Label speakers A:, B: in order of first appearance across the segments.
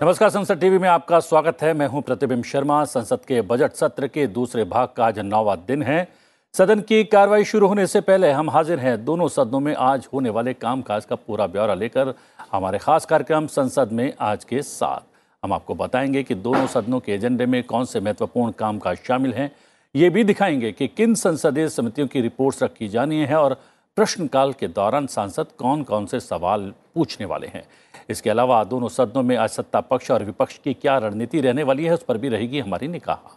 A: नमस्कार, संसद टीवी में आपका स्वागत है। मैं हूं प्रतिबिंब शर्मा। संसद के बजट सत्र के दूसरे भाग का आज 9वां दिन है। सदन की कार्रवाई शुरू होने से पहले हम हाजिर हैं दोनों सदनों में आज होने वाले कामकाज का पूरा ब्यौरा लेकर हमारे खास कार्यक्रम संसद में आज के साथ। हम आपको बताएंगे कि दोनों सदनों के एजेंडे में कौन से महत्वपूर्ण कामकाज शामिल हैं। ये भी दिखाएंगे कि किन संसदीय समितियों की रिपोर्ट्स रखी जानी है और प्रश्नकाल के दौरान सांसद कौन कौन से सवाल पूछने वाले हैं। इसके अलावा दोनों सदनों में आज सत्ता पक्ष और विपक्ष की क्या रणनीति रहने वाली है, उस पर भी रहेगी हमारी निगाह।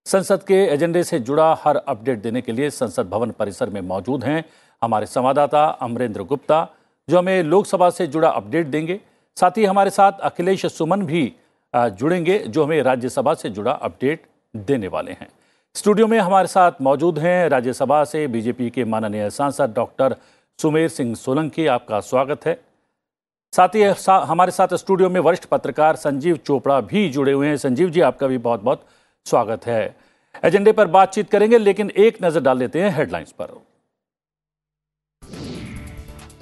A: संसद के एजेंडे से जुड़ा हर अपडेट देने के लिए संसद भवन परिसर में मौजूद हैं हमारे संवाददाता अमरेंद्र गुप्ता, जो हमें लोकसभा से जुड़ा अपडेट देंगे। साथ ही हमारे साथ अखिलेश सुमन भी जुड़ेंगे, जो हमें राज्यसभा से जुड़ा अपडेट देने वाले हैं। स्टूडियो में हमारे साथ मौजूद हैं राज्यसभा से बीजेपी के माननीय सांसद डॉक्टर सुमेर सिंह सोलंकी, आपका स्वागत है। साथ ही हमारे साथ स्टूडियो में वरिष्ठ पत्रकार संजीव चोपड़ा भी जुड़े हुए हैं। संजीव जी, आपका भी बहुत बहुत स्वागत है। एजेंडे पर बातचीत करेंगे, लेकिन एक नजर डाल लेते हैं हेडलाइंस पर।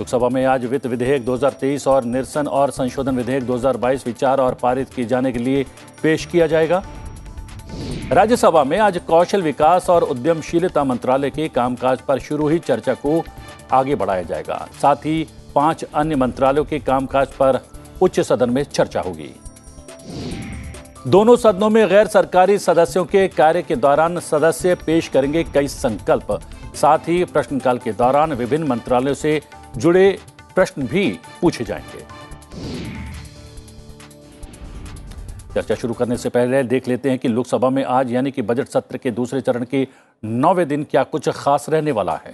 A: लोकसभा में आज वित्त विधेयक 2023 और निरसन और संशोधन विधेयक 2022 विचार और पारित किए जाने के लिए पेश किया जाएगा। राज्यसभा में आज कौशल विकास और उद्यमशीलता मंत्रालय के कामकाज पर शुरू हुई चर्चा को आगे बढ़ाया जाएगा। साथ ही 5 अन्य मंत्रालयों के कामकाज पर उच्च सदन में चर्चा होगी। दोनों सदनों में गैर सरकारी सदस्यों के कार्य के दौरान सदस्य पेश करेंगे कई संकल्प। साथ ही प्रश्नकाल के दौरान विभिन्न मंत्रालयों से जुड़े प्रश्न भी पूछे जाएंगे। चर्चा शुरू करने से पहले देख लेते हैं कि लोकसभा में आज यानी कि बजट सत्र के दूसरे चरण के 9वें दिन क्या कुछ खास रहने वाला है।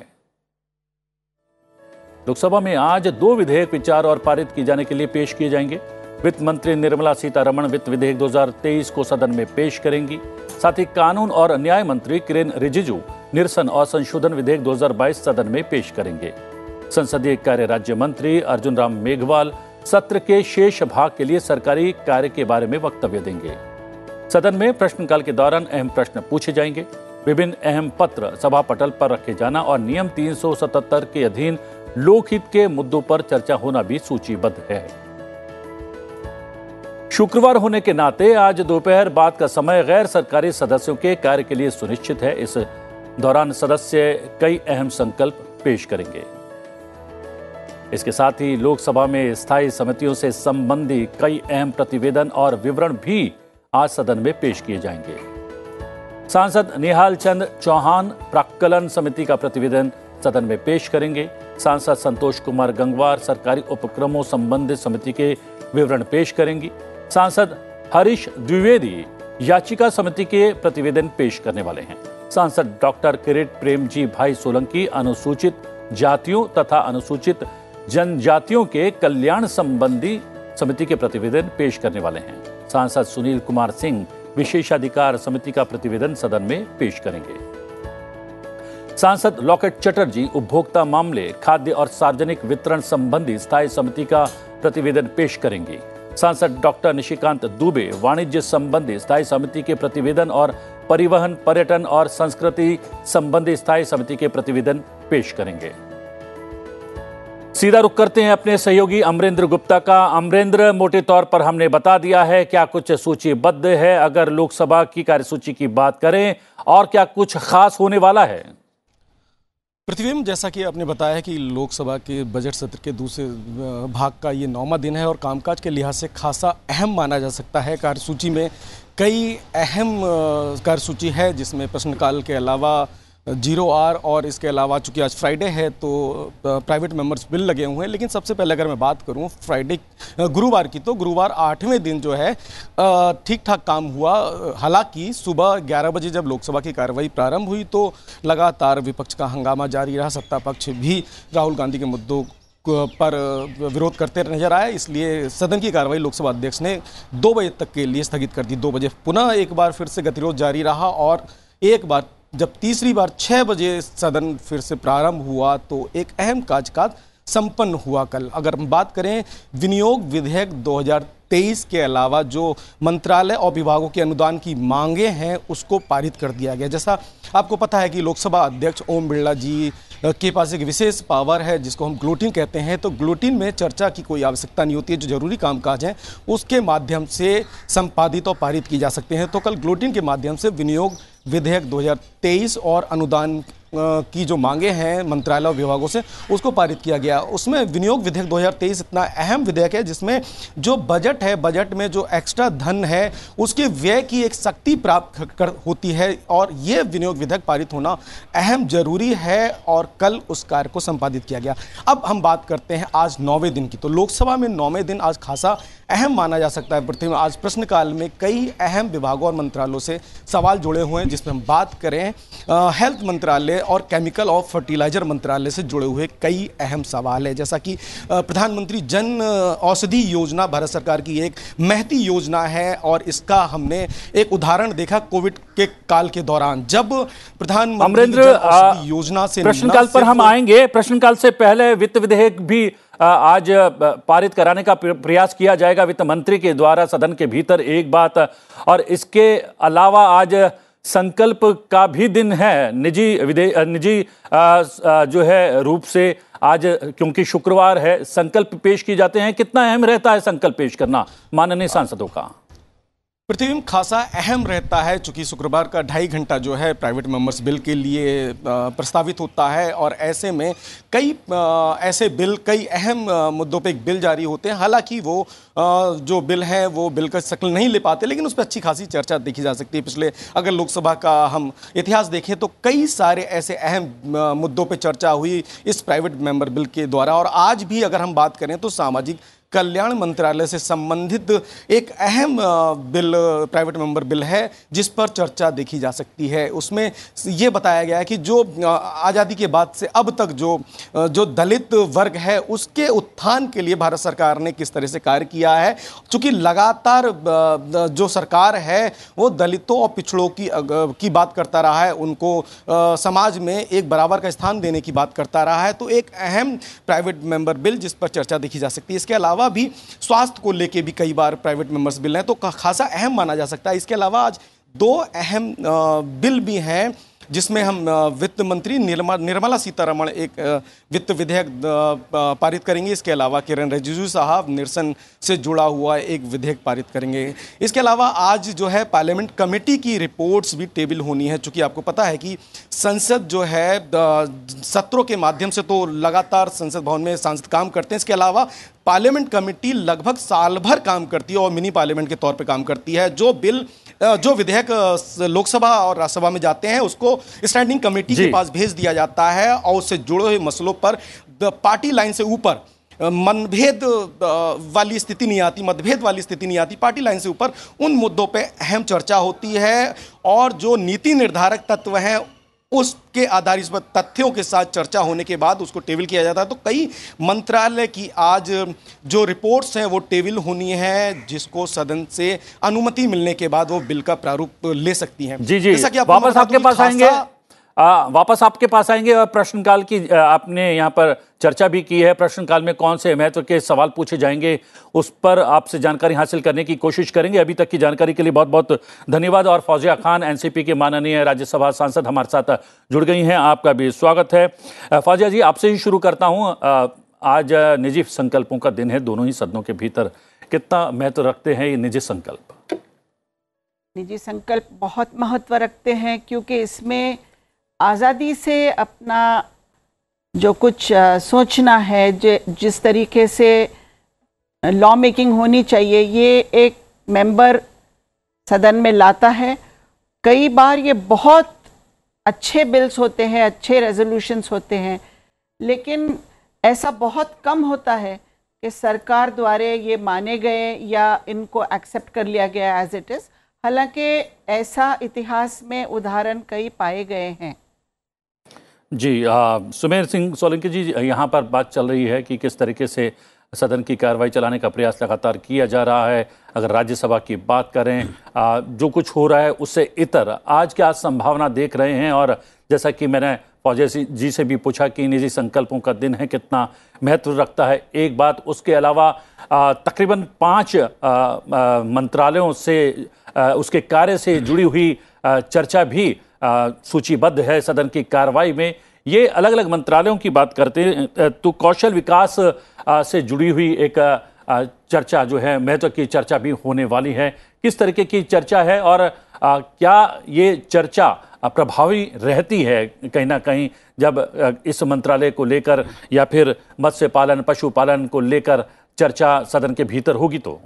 A: लोकसभा में आज 2 विधेयक विचार और पारित किए जाने के लिए पेश किए जाएंगे। वित्त मंत्री निर्मला सीतारमण वित्त विधेयक 2023 को सदन में पेश करेंगी। साथ ही कानून और न्याय मंत्री किरेन रिजिजू निरसन और संशोधन विधेयक 2022 सदन में पेश करेंगे। संसदीय कार्य राज्य मंत्री अर्जुन राम मेघवाल सत्र के शेष भाग के लिए सरकारी कार्य के बारे में वक्तव्य देंगे। सदन में प्रश्नकाल के दौरान अहम प्रश्न पूछे जाएंगे। विभिन्न अहम पत्र सभा पटल पर रखे जाना और नियम 377 के अधीन लोकहित के मुद्दों पर चर्चा होना भी सूचीबद्ध है। शुक्रवार होने के नाते आज दोपहर बाद का समय गैर सरकारी सदस्यों के कार्य के लिए सुनिश्चित है। इस दौरान सदस्य कई अहम संकल्प पेश करेंगे। इसके साथ ही लोकसभा में स्थायी समितियों से संबंधी कई अहम प्रतिवेदन और विवरण भी आज सदन में पेश किए जाएंगे। सांसद निहाल चंद चौहान प्राक्कलन समिति का प्रतिवेदन सदन में पेश करेंगे। सांसद संतोष कुमार गंगवार सरकारी उपक्रमों संबंधित समिति के विवरण पेश करेंगी। सांसद हरीश द्विवेदी याचिका समिति के प्रतिवेदन पेश करने वाले हैं। सांसद डॉक्टर किरीट प्रेमजी भाई सोलंकी अनुसूचित जातियों तथा अनुसूचित जनजातियों के कल्याण संबंधी समिति के प्रतिवेदन पेश करने वाले हैं। सांसद सुनील कुमार सिंह विशेषाधिकार समिति का प्रतिवेदन सदन में पेश करेंगे। सांसद लॉकेट चटर्जी उपभोक्ता मामले, खाद्य और सार्वजनिक वितरण संबंधी स्थायी समिति का प्रतिवेदन पेश करेंगी। सांसद डॉक्टर निशिकांत दुबे वाणिज्य संबंधी स्थायी समिति के प्रतिवेदन और परिवहन, पर्यटन और संस्कृति संबंधी स्थायी समिति के प्रतिवेदन पेश करेंगे। सीधा रुख करते हैं अपने सहयोगी अमरेंद्र गुप्ता का। अमरेंद्र, मोटे तौर पर हमने बता दिया है क्या कुछ सूचीबद्ध है अगर लोकसभा की कार्यसूची की बात करें, और क्या कुछ खास होने वाला है?
B: प्रतिबिंब, जैसा कि आपने बताया है कि लोकसभा के बजट सत्र के दूसरे भाग का ये 9वां दिन है और कामकाज के लिहाज से खासा अहम माना जा सकता है। कार्यसूची में कई अहम कार्यसूची है, जिसमें प्रश्नकाल के अलावा 0R और इसके अलावा चूंकि आज फ्राइडे है तो प्राइवेट मेंबर्स बिल लगे हुए हैं। लेकिन सबसे पहले अगर मैं बात करूं गुरुवार की, तो गुरुवार 8वें दिन जो है ठीक ठाक काम हुआ। हालांकि सुबह 11 बजे जब लोकसभा की कार्रवाई प्रारंभ हुई तो लगातार विपक्ष का हंगामा जारी रहा। सत्ता पक्ष भी राहुल गांधी के मुद्दों पर विरोध करते नजर आए, इसलिए सदन की कार्रवाई लोकसभा अध्यक्ष ने 2 बजे तक के लिए स्थगित कर दी। 2 बजे पुनः एक बार फिर से गतिरोध जारी रहा और एक बार जब तीसरी बार 6 बजे सदन फिर से प्रारंभ हुआ तो एक अहम कामकाज संपन्न हुआ। कल अगर हम बात करें विनियोग विधेयक 2023 के अलावा जो मंत्रालय और विभागों के अनुदान की मांगे हैं उसको पारित कर दिया गया। जैसा आपको पता है कि लोकसभा अध्यक्ष ओम बिरला जी के पास एक विशेष पावर है जिसको हम ग्लोटिन कहते हैं। तो ग्लोटिन में चर्चा की कोई आवश्यकता नहीं होती है, जो जरूरी कामकाज हैं उसके माध्यम से संपादित और पारित की जा सकते हैं। तो कल ग्लोटिन के माध्यम से विनियोग विधेयक 2023 और अनुदान की जो मांगे हैं मंत्रालय और विभागों से उसको पारित किया गया। उसमें विनियोग विधेयक 2023 इतना अहम विधेयक है जिसमें जो बजट है, बजट में जो एक्स्ट्रा धन है उसके व्यय की एक शक्ति प्राप्त होती है और ये विनियोग विधेयक पारित होना अहम जरूरी है और कल उस कार्य को संपादित किया गया। अब हम बात करते हैं आज 9वें दिन की। तो लोकसभा में 9वें दिन आज खासा अहम माना जा सकता है। पृथ्वी में आज प्रश्नकाल में कई अहम विभागों और मंत्रालयों से सवाल जुड़े हुए हैं, जिसमें हम बात करें हेल्थ मंत्रालय और केमिकल और फर्टिलाइजर मंत्रालय से जुड़े हुए कई अहम सवाल है। जैसा कि प्रधानमंत्री जन औषधि योजना भारत सरकार की एक महती योजना है और इसका हमने एक उदाहरण देखा कोविड के काल के दौरान, जब प्रधानमंत्री जन औषधि योजना से
A: प्रश्नकाल पर हम आएंगे। प्रश्नकाल से पहले वित्त विधेयक भी आज पारित कराने का प्रयास किया जाएगा वित्त मंत्री के द्वारा सदन के भीतर, एक बात। और इसके अलावा आज संकल्प का भी दिन है, निजी जो है रूप से आज, क्योंकि शुक्रवार है, संकल्प पेश किए जाते हैं। कितना अहम रहता है संकल्प पेश करना माननीय सांसदों का?
B: पृथ्वी में खासा अहम रहता है, चूंकि शुक्रवार का 2.5 घंटा जो है प्राइवेट मेंबर्स बिल के लिए प्रस्तावित होता है और ऐसे में कई ऐसे बिल, कई अहम मुद्दों पे एक बिल जारी होते हैं। हालांकि वो जो बिल है वो बिल का शक्ल नहीं ले पाते, लेकिन उस पर अच्छी खासी चर्चा देखी जा सकती है। पिछले अगर लोकसभा का हम इतिहास देखें तो कई सारे ऐसे अहम मुद्दों पर चर्चा हुई इस प्राइवेट मेंबर बिल के द्वारा। और आज भी अगर हम बात करें तो सामाजिक कल्याण मंत्रालय से संबंधित एक अहम बिल, प्राइवेट मेंबर बिल है जिस पर चर्चा देखी जा सकती है। उसमें यह बताया गया है कि जो आज़ादी के बाद से अब तक जो दलित वर्ग है उसके उत्थान के लिए भारत सरकार ने किस तरह से कार्य किया है। चूंकि लगातार जो सरकार है वो दलितों और पिछड़ों की बात करता रहा है, उनको समाज में एक बराबर का स्थान देने की बात करता रहा है, तो एक अहम प्राइवेट मेंबर बिल जिस पर चर्चा देखी जा सकती है। इसके अलावा भी स्वास्थ्य को लेके भी कई बार प्राइवेट मेंबर्स बिल हैं, तो खासा अहम माना जा सकता है। इसके अलावा आज 2 अहम बिल भी हैं जिसमें हम वित्त मंत्री निर्मला सीतारमण एक वित्त विधेयक पारित करेंगे। इसके अलावा किरण रिजिजू साहब निरसन से जुड़ा हुआ एक विधेयक पारित करेंगे। इसके अलावा आज जो है पार्लियामेंट कमेटी की रिपोर्ट्स भी टेबल होनी है, चूंकि आपको पता है कि संसद जो है सत्रों के माध्यम से तो लगातार संसद भवन में सांसद काम करते हैं। इसके अलावा पार्लियामेंट कमेटी लगभग साल भर काम करती है और मिनी पार्लियामेंट के तौर पे काम करती है। जो विधेयक लोकसभा और राज्यसभा में जाते हैं उसको स्टैंडिंग कमेटी के पास भेज दिया जाता है और उससे जुड़े हुए मसलों पर पार्टी लाइन से ऊपर मतभेद वाली स्थिति नहीं आती, पार्टी लाइन से ऊपर उन मुद्दों पे अहम चर्चा होती है और जो नीति निर्धारक तत्व हैं उसके आधार पर तथ्यों के साथ चर्चा होने के बाद उसको टेबल किया जाता है। तो कई मंत्रालय की आज जो रिपोर्ट्स हैं वो टेबल होनी है, जिसको सदन से अनुमति मिलने के बाद वो बिल का प्रारूप ले सकती हैं।
A: जी जैसा कि वापस आपके पास आएंगे, और प्रश्नकाल की आपने यहाँ पर चर्चा भी की है। प्रश्नकाल में कौन से महत्व के सवाल पूछे जाएंगे उस पर आपसे जानकारी हासिल करने की कोशिश करेंगे। अभी तक की जानकारी के लिए बहुत बहुत धन्यवाद। और फौजिया खान एनसीपी के माननीय राज्यसभा सांसद हमारे साथ जुड़ गई हैं, आपका भी स्वागत है। फौजिया जी, आपसे ही शुरू करता हूँ। आज निजी संकल्पों का दिन है दोनों ही सदनों के भीतर, कितना महत्व रखते हैं ये निजी संकल्प?
C: निजी संकल्प बहुत महत्व रखते हैं क्योंकि इसमें आज़ादी से अपना जो कुछ सोचना है, जिस तरीके से लॉ मेकिंग होनी चाहिए, ये एक मेंबर सदन में लाता है। कई बार ये बहुत अच्छे बिल्स होते हैं, अच्छे रेजोल्यूशंस होते हैं, लेकिन ऐसा बहुत कम होता है कि सरकार द्वारा ये माने गए या इनको एक्सेप्ट कर लिया गया एज इट इज़। हालांकि ऐसा इतिहास में उदाहरण कई पाए गए हैं।
A: जी, सुमेर सिंह सोलंकी जी, यहाँ पर बात चल रही है कि किस तरीके से सदन की कार्रवाई चलाने का प्रयास लगातार किया जा रहा है। अगर राज्यसभा की बात करें, जो कुछ हो रहा है उससे इतर आज क्या संभावना देख रहे हैं? और जैसा कि मैंने फौजिया जी से भी पूछा कि निजी संकल्पों का दिन है, कितना महत्व रखता है, एक बात। उसके अलावा तकरीबन 5 मंत्रालयों से उसके कार्य से जुड़ी हुई चर्चा भी सूचीबद्ध है सदन की कार्रवाई में। ये अलग अलग मंत्रालयों की बात करते हैं तो कौशल विकास से जुड़ी हुई एक चर्चा जो है, महत्व की चर्चा भी होने वाली है। किस तरीके की चर्चा है और क्या ये चर्चा प्रभावी रहती है कहीं ना कहीं जब इस मंत्रालय को लेकर या फिर मत्स्य पालन पशुपालन को लेकर चर्चा सदन के भीतर होगी? तो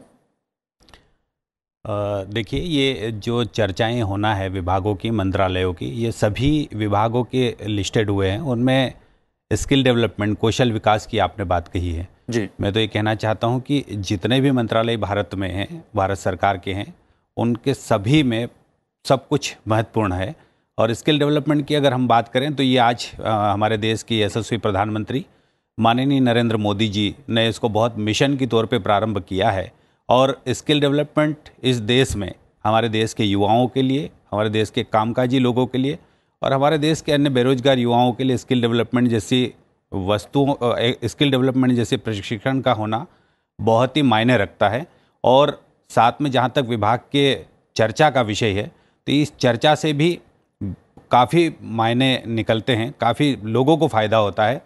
D: देखिए, ये जो चर्चाएं होना है विभागों की, मंत्रालयों की, ये सभी विभागों के लिस्टेड हुए हैं। उनमें स्किल डेवलपमेंट, कौशल विकास की आपने बात कही है
A: जी।
D: मैं तो ये कहना चाहता हूँ कि जितने भी मंत्रालय भारत में हैं, भारत सरकार के हैं, उनके सभी में सब कुछ महत्वपूर्ण है। और स्किल डेवलपमेंट की अगर हम बात करें तो ये आज हमारे देश की यशस्वी प्रधानमंत्री माननीय नरेंद्र मोदी जी ने इसको बहुत मिशन के तौर पे प्रारंभ किया है। और स्किल डेवलपमेंट इस देश में हमारे देश के युवाओं के लिए, हमारे देश के कामकाजी लोगों के लिए और हमारे देश के अन्य बेरोजगार युवाओं के लिए स्किल डेवलपमेंट जैसी वस्तुओं, स्किल डेवलपमेंट जैसे प्रशिक्षण का होना बहुत ही मायने रखता है। और साथ में जहाँ तक विभाग के चर्चा का विषय है, तो इस चर्चा से भी काफ़ी मायने निकलते हैं, काफ़ी लोगों को फ़ायदा होता है।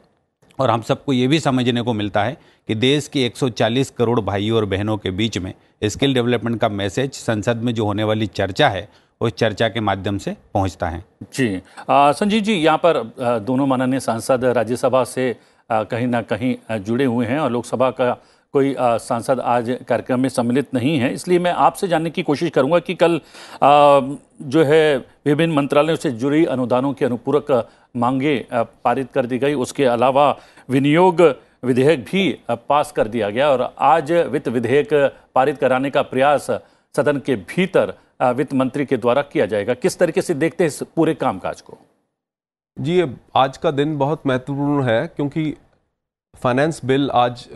D: और हम सबको ये भी समझने को मिलता है कि देश के 140 करोड़ भाइयों और बहनों के बीच में स्किल डेवलपमेंट का मैसेज संसद में जो होने वाली चर्चा है, उस चर्चा के माध्यम से पहुंचता है।
A: जी संजीव जी, यहाँ पर दोनों माननीय सांसद राज्यसभा से कहीं ना कहीं जुड़े हुए हैं और लोकसभा का कोई सांसद आज कार्यक्रम में सम्मिलित नहीं है, इसलिए मैं आपसे जानने की कोशिश करूंगा कि कल जो है विभिन्न मंत्रालयों से जुड़ी अनुदानों की अनुपूरक मांगे पारित कर दी गई, उसके अलावा विनियोग विधेयक भी पास कर दिया गया और आज वित्त विधेयक पारित कराने का प्रयास सदन के भीतर वित्त मंत्री के द्वारा किया जाएगा। किस तरीके से देखते हैं इस पूरे कामकाज को?
E: जी, आज का दिन बहुत महत्वपूर्ण है क्योंकि फाइनेंस बिल आज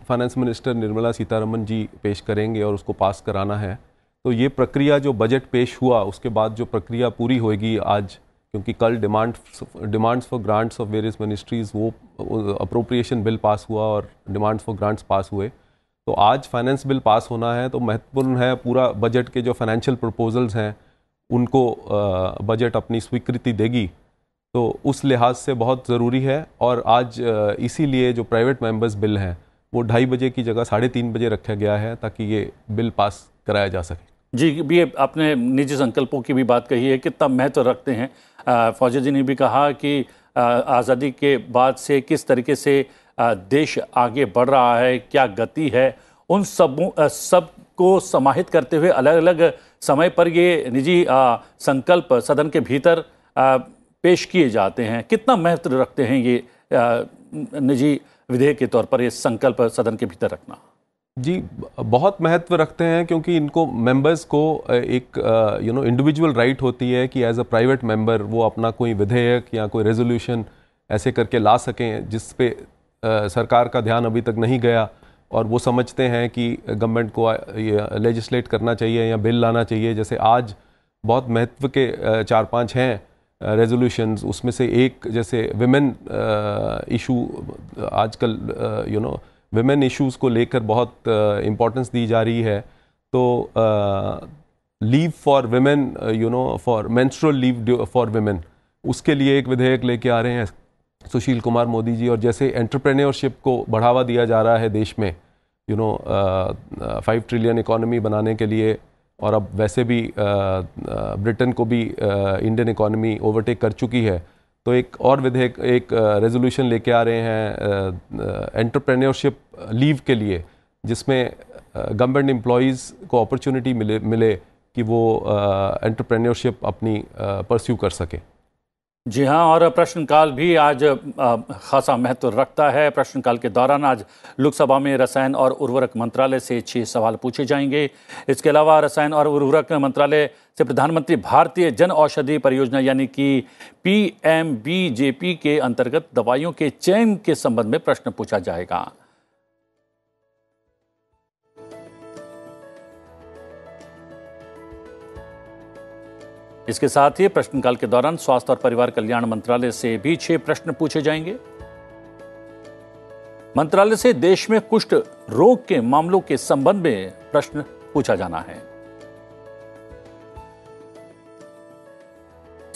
E: फाइनेंस मिनिस्टर निर्मला सीतारमण जी पेश करेंगे और उसको पास कराना है। तो ये प्रक्रिया जो बजट पेश हुआ उसके बाद जो प्रक्रिया पूरी होएगी आज, क्योंकि कल demands for grants of various ministries वो अप्रोप्रिएशन बिल पास हुआ और डिमांड्स फॉर ग्रांट्स पास हुए, तो आज फाइनेंस बिल पास होना है। तो महत्वपूर्ण है, पूरा बजट के जो फाइनेंशियल प्रपोजल्स हैं उनको बजट अपनी स्वीकृति देगी, तो उस लिहाज से बहुत ज़रूरी है। और आज इसीलिए जो प्राइवेट मेंबर्स बिल हैं वो 2:30 बजे की जगह 3:30 बजे रखा गया है ताकि ये बिल पास कराया जा सके।
A: जी, भी आपने निजी संकल्पों की भी बात कही है, कितना महत्व रखते हैं। फौजी जी ने भी कहा कि आज़ादी के बाद से किस तरीके से देश आगे बढ़ रहा है, क्या गति है, उन सब को समाहित करते हुए अलग अलग समय पर ये निजी संकल्प सदन के भीतर पेश किए जाते हैं। कितना महत्व रखते हैं ये निजी विधेयक के तौर पर ये संकल्प सदन के भीतर रखना?
E: जी, बहुत महत्व रखते हैं क्योंकि इनको मेंबर्स को एक इंडिविजुअल राइट होती है कि एज अ प्राइवेट मेंबर वो अपना कोई विधेयक या कोई रेजोल्यूशन ऐसे करके ला सकें जिस पे सरकार का ध्यान अभी तक नहीं गया और वो समझते हैं कि गवर्नमेंट को लेजिस्लेट करना चाहिए या बिल लाना चाहिए। जैसे आज बहुत महत्व के 4-5 हैं रेजोल्यूशंस, उसमें से एक जैसे विमेन इशू, आजकल विमेन इश्यूज़ को लेकर बहुत इम्पोर्टेंस दी जा रही है। तो leave for women, for menstrual leave for women, उसके लिए एक विधेयक लेके आ रहे हैं सुशील कुमार मोदी जी। और जैसे एंटरप्रेन्योरशिप को बढ़ावा दिया जा रहा है देश में, 5 ट्रिलियन इकोनॉमी बनाने के लिए, और अब वैसे भी ब्रिटेन को भी इंडियन इकोनॉमी ओवरटेक कर चुकी है, तो एक और विधेयक, एक रेजोल्यूशन लेके आ रहे हैं एंटरप्रेन्योरशिप लीव के लिए, जिसमें गवर्नमेंट एम्प्लॉयज़ को अपॉर्चुनिटी मिले कि वो एंटरप्रेन्योरशिप अपनी परस्यू कर सके।
A: जी हाँ, और प्रश्नकाल भी आज खासा महत्व रखता है। प्रश्नकाल के दौरान आज लोकसभा में रसायन और उर्वरक मंत्रालय से 6 सवाल पूछे जाएंगे। इसके अलावा रसायन और उर्वरक मंत्रालय से प्रधानमंत्री भारतीय जन औषधि परियोजना यानी कि PMBJP के अंतर्गत दवाइयों के चयन के संबंध में प्रश्न पूछा जाएगा। इसके साथ ही प्रश्नकाल के दौरान स्वास्थ्य और परिवार कल्याण मंत्रालय से भी 6 प्रश्न पूछे जाएंगे। मंत्रालय से देश में कुष्ठ रोग के मामलों के संबंध में प्रश्न पूछा जाना है।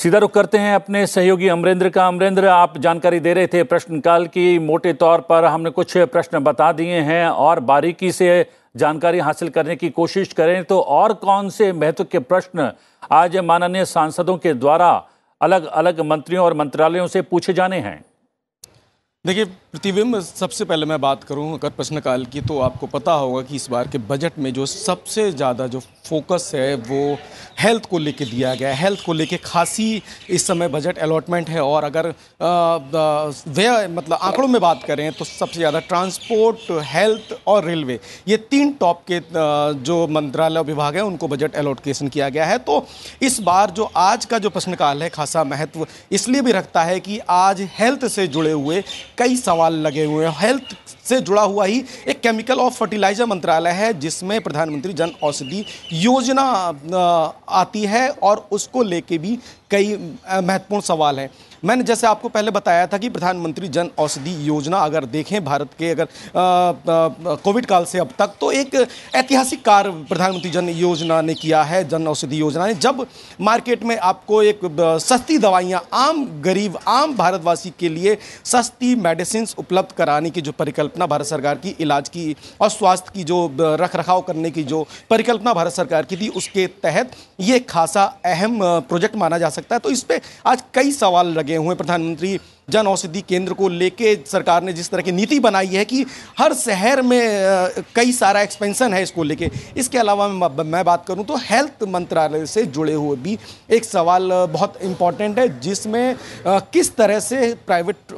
A: सीधा रुख करते हैं अपने सहयोगी अमरेंद्र का। अमरेंद्र, आप जानकारी दे रहे थे प्रश्नकाल की, मोटे तौर पर हमने कुछ प्रश्न बता दिए हैं और बारीकी से जानकारी हासिल करने की कोशिश करें तो और कौन से महत्व के प्रश्न आज माननीय सांसदों के द्वारा अलग अलग मंत्रियों और मंत्रालयों से पूछे जाने हैं?
B: देखिए प्रतिबिंब, सबसे पहले मैं बात करूं अगर प्रश्नकाल की, तो आपको पता होगा कि इस बार के बजट में जो सबसे ज़्यादा जो फोकस है वो हेल्थ को लेके दिया गया है। हेल्थ को लेके खासी इस समय बजट अलॉटमेंट है और अगर व्यय मतलब आंकड़ों में बात करें तो सबसे ज़्यादा ट्रांसपोर्ट, हेल्थ और रेलवे, ये 3 टॉप के जो मंत्रालय विभाग है उनको बजट एलोकेशन किया गया है। तो इस बार जो आज का जो प्रश्नकाल है खासा महत्व इसलिए भी रखता है कि आज हेल्थ से जुड़े हुए कई सवाल लगे हुए हैं। हेल्थ से जुड़ा हुआ ही एक केमिकल और फर्टिलाइजर मंत्रालय है जिसमें प्रधानमंत्री जन औषधि योजना आती है और उसको लेके भी कई महत्वपूर्ण सवाल हैं। मैंने जैसे आपको पहले बताया था कि प्रधानमंत्री जन औषधि योजना अगर देखें भारत के अगर कोविड काल से अब तक, तो एक ऐतिहासिक कार्य प्रधानमंत्री जन योजना ने किया है। जन औषधि योजना ने जब मार्केट में आपको एक सस्ती दवाइयाँ आम गरीब आम भारतवासी के लिए सस्ती मेडिसिन उपलब्ध कराने की जो परिकल्पना भारत सरकार की, इलाज की और स्वास्थ्य की जो रख रखाव करने की जो परिकल्पना भारत सरकार की थी, उसके तहत ये खासा अहम प्रोजेक्ट माना जा सकता है। तो इस पर आज कई सवाल लगे हुए। प्रधानमंत्री जन औषधि केंद्र को लेके सरकार ने जिस तरह की नीति बनाई है कि हर शहर में कई सारा एक्सपेंशन है इसको लेके। इसके अलावा मैं बात करूं तो हेल्थ मंत्रालय से जुड़े हुए भी एक सवाल बहुत इंपॉर्टेंट है जिसमें किस तरह से प्राइवेट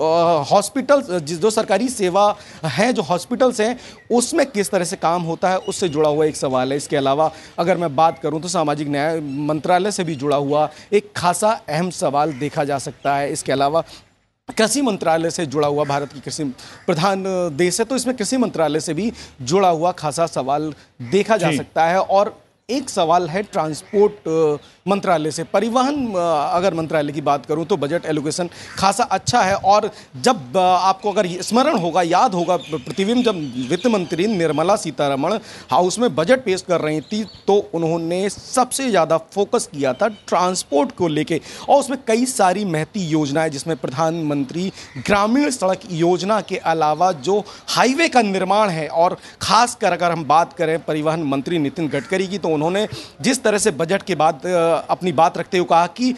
B: हॉस्पिटल, जो सरकारी सेवा है, जो हॉस्पिटल्स हैं, उसमें किस तरह से काम होता है, उससे जुड़ा हुआ एक सवाल है। इसके अलावा अगर मैं बात करूं तो सामाजिक न्याय मंत्रालय से भी जुड़ा हुआ एक खासा अहम सवाल देखा जा सकता है। इसके अलावा कृषि मंत्रालय से जुड़ा हुआ, भारत की कृषि प्रधान देश है तो इसमें कृषि मंत्रालय से भी जुड़ा हुआ खासा सवाल देखा जा सकता है। और एक सवाल है ट्रांसपोर्ट मंत्रालय से। परिवहन अगर मंत्रालय की बात करूं तो बजट एलोकेशन खासा अच्छा है। और जब आपको अगर स्मरण होगा, याद होगा प्रतिबिंब, जब वित्त मंत्री निर्मला सीतारमण हाउस में बजट पेश कर रही थी तो उन्होंने सबसे ज़्यादा फोकस किया था ट्रांसपोर्ट को लेके और उसमें कई सारी महती योजनाएं, जिसमें प्रधानमंत्री ग्रामीण सड़क योजना के अलावा जो हाईवे का निर्माण है, और खासकर अगर हम बात करें परिवहन मंत्री नितिन गडकरी की, तो उन्होंने जिस तरह से बजट के बाद अपनी बात रखते हुए कहा कि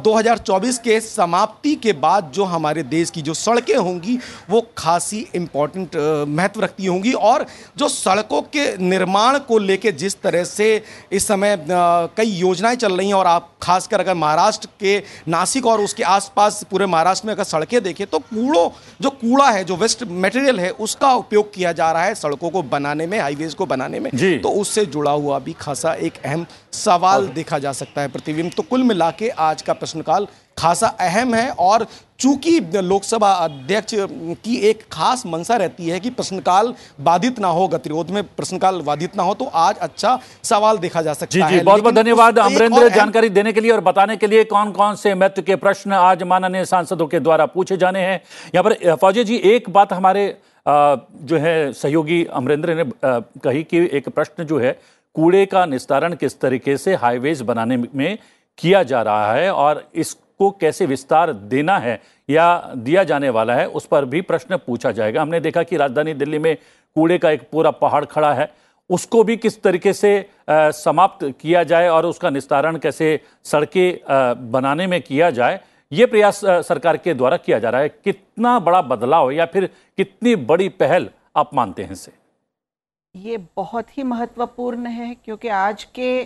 B: 2024 के समाप्ति के बाद जो हमारे देश की जो सड़कें होंगी वो खासी इंपॉर्टेंट महत्व रखती होंगी। और जो सड़कों के निर्माण को लेके जिस तरह से इस समय कई योजनाएं चल रही हैं, और आप खासकर अगर महाराष्ट्र के नासिक और उसके आसपास पूरे महाराष्ट्र में अगर सड़कें देखें तो जो कूड़ा है, जो वेस्ट मटेरियल है, उसका उपयोग किया जा रहा है सड़कों को बनाने में, हाईवेज को बनाने में। तो उससे जुड़ा हुआ भी खासा एक अहम सवाल देखा जा सकता है प्रतिबिंब। तो कुल मिला के आज का प्रश्नकाल खासा अहम है और चूंकि लोकसभा अध्यक्ष की एक खास मंशा रहती है कि प्रश्नकाल बाधित ना हो, गतिरोध में प्रश्नकाल बाधित ना हो, तो आज अच्छा सवाल देखा जा सकता है।
A: बहुत बहुत धन्यवाद अमरेंद्र जानकारी देने के लिए और बताने के लिए कौन कौन से महत्व के प्रश्न आज माननीय सांसदों के द्वारा पूछे जाने हैं। यहाँ पर फौजी जी, एक बात हमारे जो है सहयोगी अमरेंद्र ने कही कि एक प्रश्न जो है कूड़े का निस्तारण किस तरीके से हाईवेज बनाने में किया जा रहा है और इसको कैसे विस्तार देना है या दिया जाने वाला है, उस पर भी प्रश्न पूछा जाएगा। हमने देखा कि राजधानी दिल्ली में कूड़े का एक पूरा पहाड़ खड़ा है, उसको भी किस तरीके से समाप्त किया जाए और उसका निस्तारण कैसे सड़कें बनाने में किया जाए, ये प्रयास सरकार के द्वारा किया जा रहा है। कितना बड़ा बदलाव या फिर कितनी बड़ी पहल आप मानते हैं इसे?
C: ये बहुत ही महत्वपूर्ण है क्योंकि आज के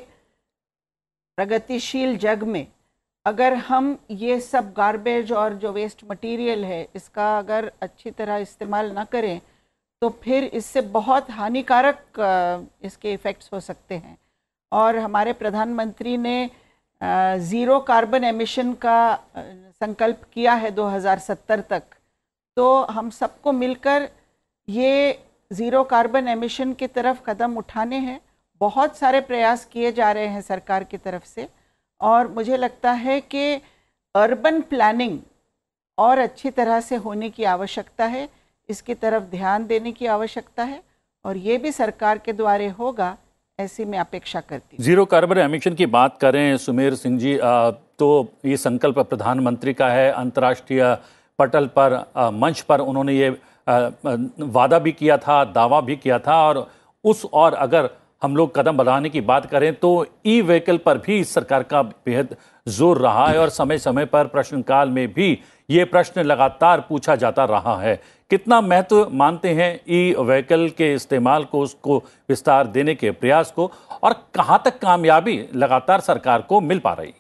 C: प्रगतिशील जग में अगर हम ये सब गार्बेज और जो वेस्ट मटेरियल है इसका अगर अच्छी तरह इस्तेमाल ना करें तो फिर इससे बहुत हानिकारक इसके इफ़ेक्ट्स हो सकते हैं। और हमारे प्रधानमंत्री ने ज़ीरो कार्बन एमिशन का संकल्प किया है 2070 तक। तो हम सबको मिलकर ये ज़ीरो कार्बन एमिशन की तरफ कदम उठाने हैं। बहुत सारे प्रयास किए जा रहे हैं सरकार की तरफ से और मुझे लगता है कि अर्बन प्लानिंग और अच्छी तरह से होने की आवश्यकता है, इसकी तरफ ध्यान देने की आवश्यकता है और ये भी सरकार के द्वारा होगा, ऐसी मैं अपेक्षा करती हूँ।
A: ज़ीरो कार्बन एमिशन की बात करें सुमेर सिंह जी, तो ये संकल्प प्रधानमंत्री का है, अंतर्राष्ट्रीय पटल पर मंच पर उन्होंने ये वादा भी किया था, दावा भी किया था। और अगर हम लोग कदम बढ़ाने की बात करें तो ई व्हीकल पर भी सरकार का बेहद जोर रहा है और समय समय पर प्रश्नकाल में भी ये प्रश्न लगातार पूछा जाता रहा है। कितना महत्व मानते हैं ई व्हीकल के इस्तेमाल को, उसको विस्तार देने के प्रयास को, और कहाँ तक कामयाबी लगातार सरकार को मिल पा रही?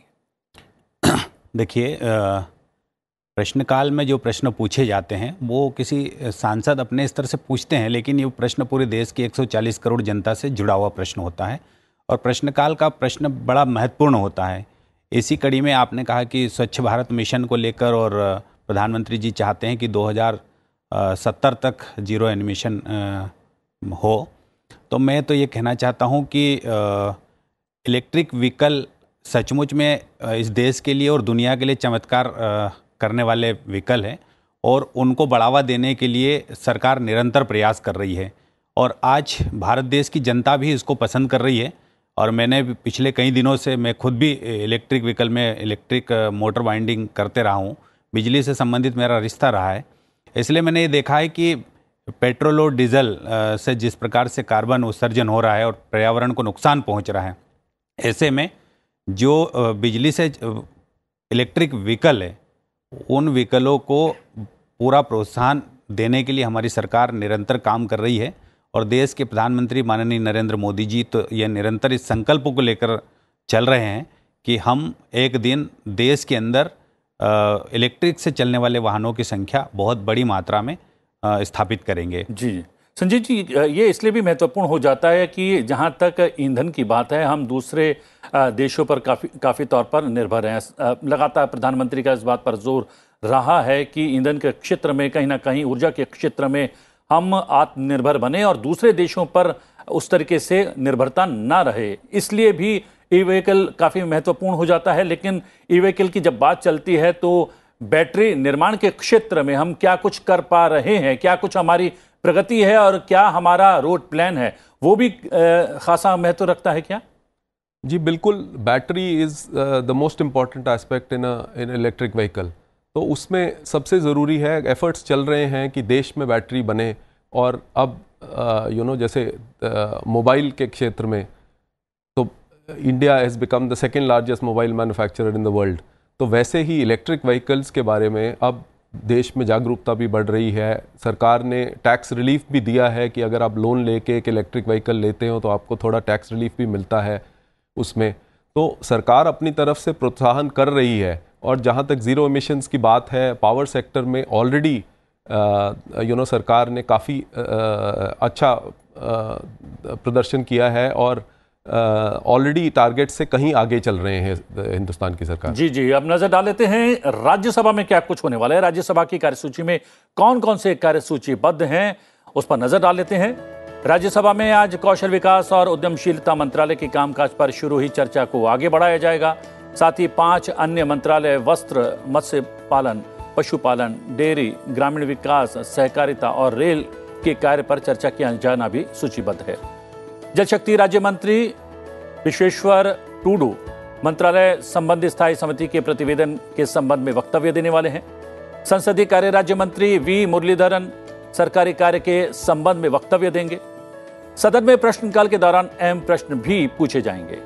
D: देखिए, प्रश्नकाल में जो प्रश्न पूछे जाते हैं वो किसी सांसद अपने स्तर से पूछते हैं, लेकिन ये प्रश्न पूरे देश की 140 करोड़ जनता से जुड़ा हुआ प्रश्न होता है और प्रश्नकाल का प्रश्न बड़ा महत्वपूर्ण होता है। इसी कड़ी में आपने कहा कि स्वच्छ भारत मिशन को लेकर और प्रधानमंत्री जी चाहते हैं कि 2070 तक जीरो एमिशन हो, तो मैं तो ये कहना चाहता हूँ कि इलेक्ट्रिक व्हीकल सचमुच में इस देश के लिए और दुनिया के लिए चमत्कार करने वाले व्हीकल हैं और उनको बढ़ावा देने के लिए सरकार निरंतर प्रयास कर रही है और आज भारत देश की जनता भी इसको पसंद कर रही है। और मैंने पिछले कई दिनों से मैं खुद भी इलेक्ट्रिक व्हीकल में इलेक्ट्रिक मोटर वाइंडिंग करते रहा हूँ, बिजली से संबंधित मेरा रिश्ता रहा है। इसलिए मैंने ये देखा है कि पेट्रोल और डीजल से जिस प्रकार से कार्बन उत्सर्जन हो रहा है और पर्यावरण को नुकसान पहुँच रहा है, ऐसे में जो बिजली से इलेक्ट्रिक व्हीकल है उन व्हीकलों को पूरा प्रोत्साहन देने के लिए हमारी सरकार निरंतर काम कर रही है और देश के प्रधानमंत्री माननीय नरेंद्र मोदी जी तो यह निरंतर इस संकल्प को लेकर चल रहे हैं कि हम एक दिन देश के अंदर इलेक्ट्रिक से चलने वाले वाहनों की संख्या बहुत बड़ी मात्रा में स्थापित करेंगे।
A: जी संजय जी, ये इसलिए भी महत्वपूर्ण हो जाता है कि जहाँ तक ईंधन की बात है, हम दूसरे देशों पर काफ़ी तौर पर निर्भर हैं। लगातार प्रधानमंत्री का इस बात पर जोर रहा है कि ईंधन के क्षेत्र में कहीं ना कहीं, ऊर्जा के क्षेत्र में हम आत्मनिर्भर बने और दूसरे देशों पर उस तरीके से निर्भरता ना रहे। इसलिए भी ई व्हीकल काफ़ी महत्वपूर्ण हो जाता है। लेकिन ई व्हीकल की जब बात चलती है तो बैटरी निर्माण के क्षेत्र में हम क्या कुछ कर पा रहे हैं, क्या कुछ हमारी प्रगति है और क्या हमारा रोड प्लान है, वो भी खासा महत्व रखता है क्या?
E: जी बिल्कुल, battery is the most important aspect in electric vehicle. तो उसमें सबसे ज़रूरी है, एफर्ट्स चल रहे हैं कि देश में बैटरी बने। और अब जैसे मोबाइल के क्षेत्र में तो India has become the second largest mobile manufacturer in the world. तो वैसे ही इलेक्ट्रिक व्हीकल्स के बारे में अब देश में जागरूकता भी बढ़ रही है। सरकार ने टैक्स रिलीफ भी दिया है कि अगर आप लोन लेके एक इलेक्ट्रिक व्हीकल लेते हो तो आपको थोड़ा टैक्स रिलीफ भी मिलता है उसमें। तो सरकार अपनी तरफ से प्रोत्साहन कर रही है। और जहाँ तक ज़ीरो एमिशंस की बात है, पावर सेक्टर में ऑलरेडी सरकार ने काफ़ी अच्छा प्रदर्शन किया है और ऑलरेडी टारगेट से कहीं आगे चल रहे हैं हिंदुस्तान की सरकार।
A: जी जी, अब नजर डाल लेते हैं राज्यसभा में क्या कुछ होने वाला है। राज्यसभा की कार्यसूची में कौन कौन से कार्यसूचीबद्ध हैं, उस पर नजर डाल लेते हैं। राज्यसभा में आज कौशल विकास और उद्यमशीलता मंत्रालय के कामकाज पर शुरू हुई चर्चा को आगे बढ़ाया जाएगा। साथ ही 5 अन्य मंत्रालय वस्त्र, मत्स्य पालन, पशुपालन, डेयरी, ग्रामीण विकास, सहकारिता और रेल के कार्य पर चर्चा किया जाना भी सूचीबद्ध है। जल शक्ति राज्य मंत्री विश्वेश्वर टूडू मंत्रालय संबंधी स्थायी समिति के प्रतिवेदन के संबंध में वक्तव्य देने वाले हैं। संसदीय कार्य राज्य मंत्री वी मुरलीधरन सरकारी कार्य के संबंध में वक्तव्य देंगे। सदन में प्रश्नकाल के दौरान अहम प्रश्न भी पूछे जाएंगे।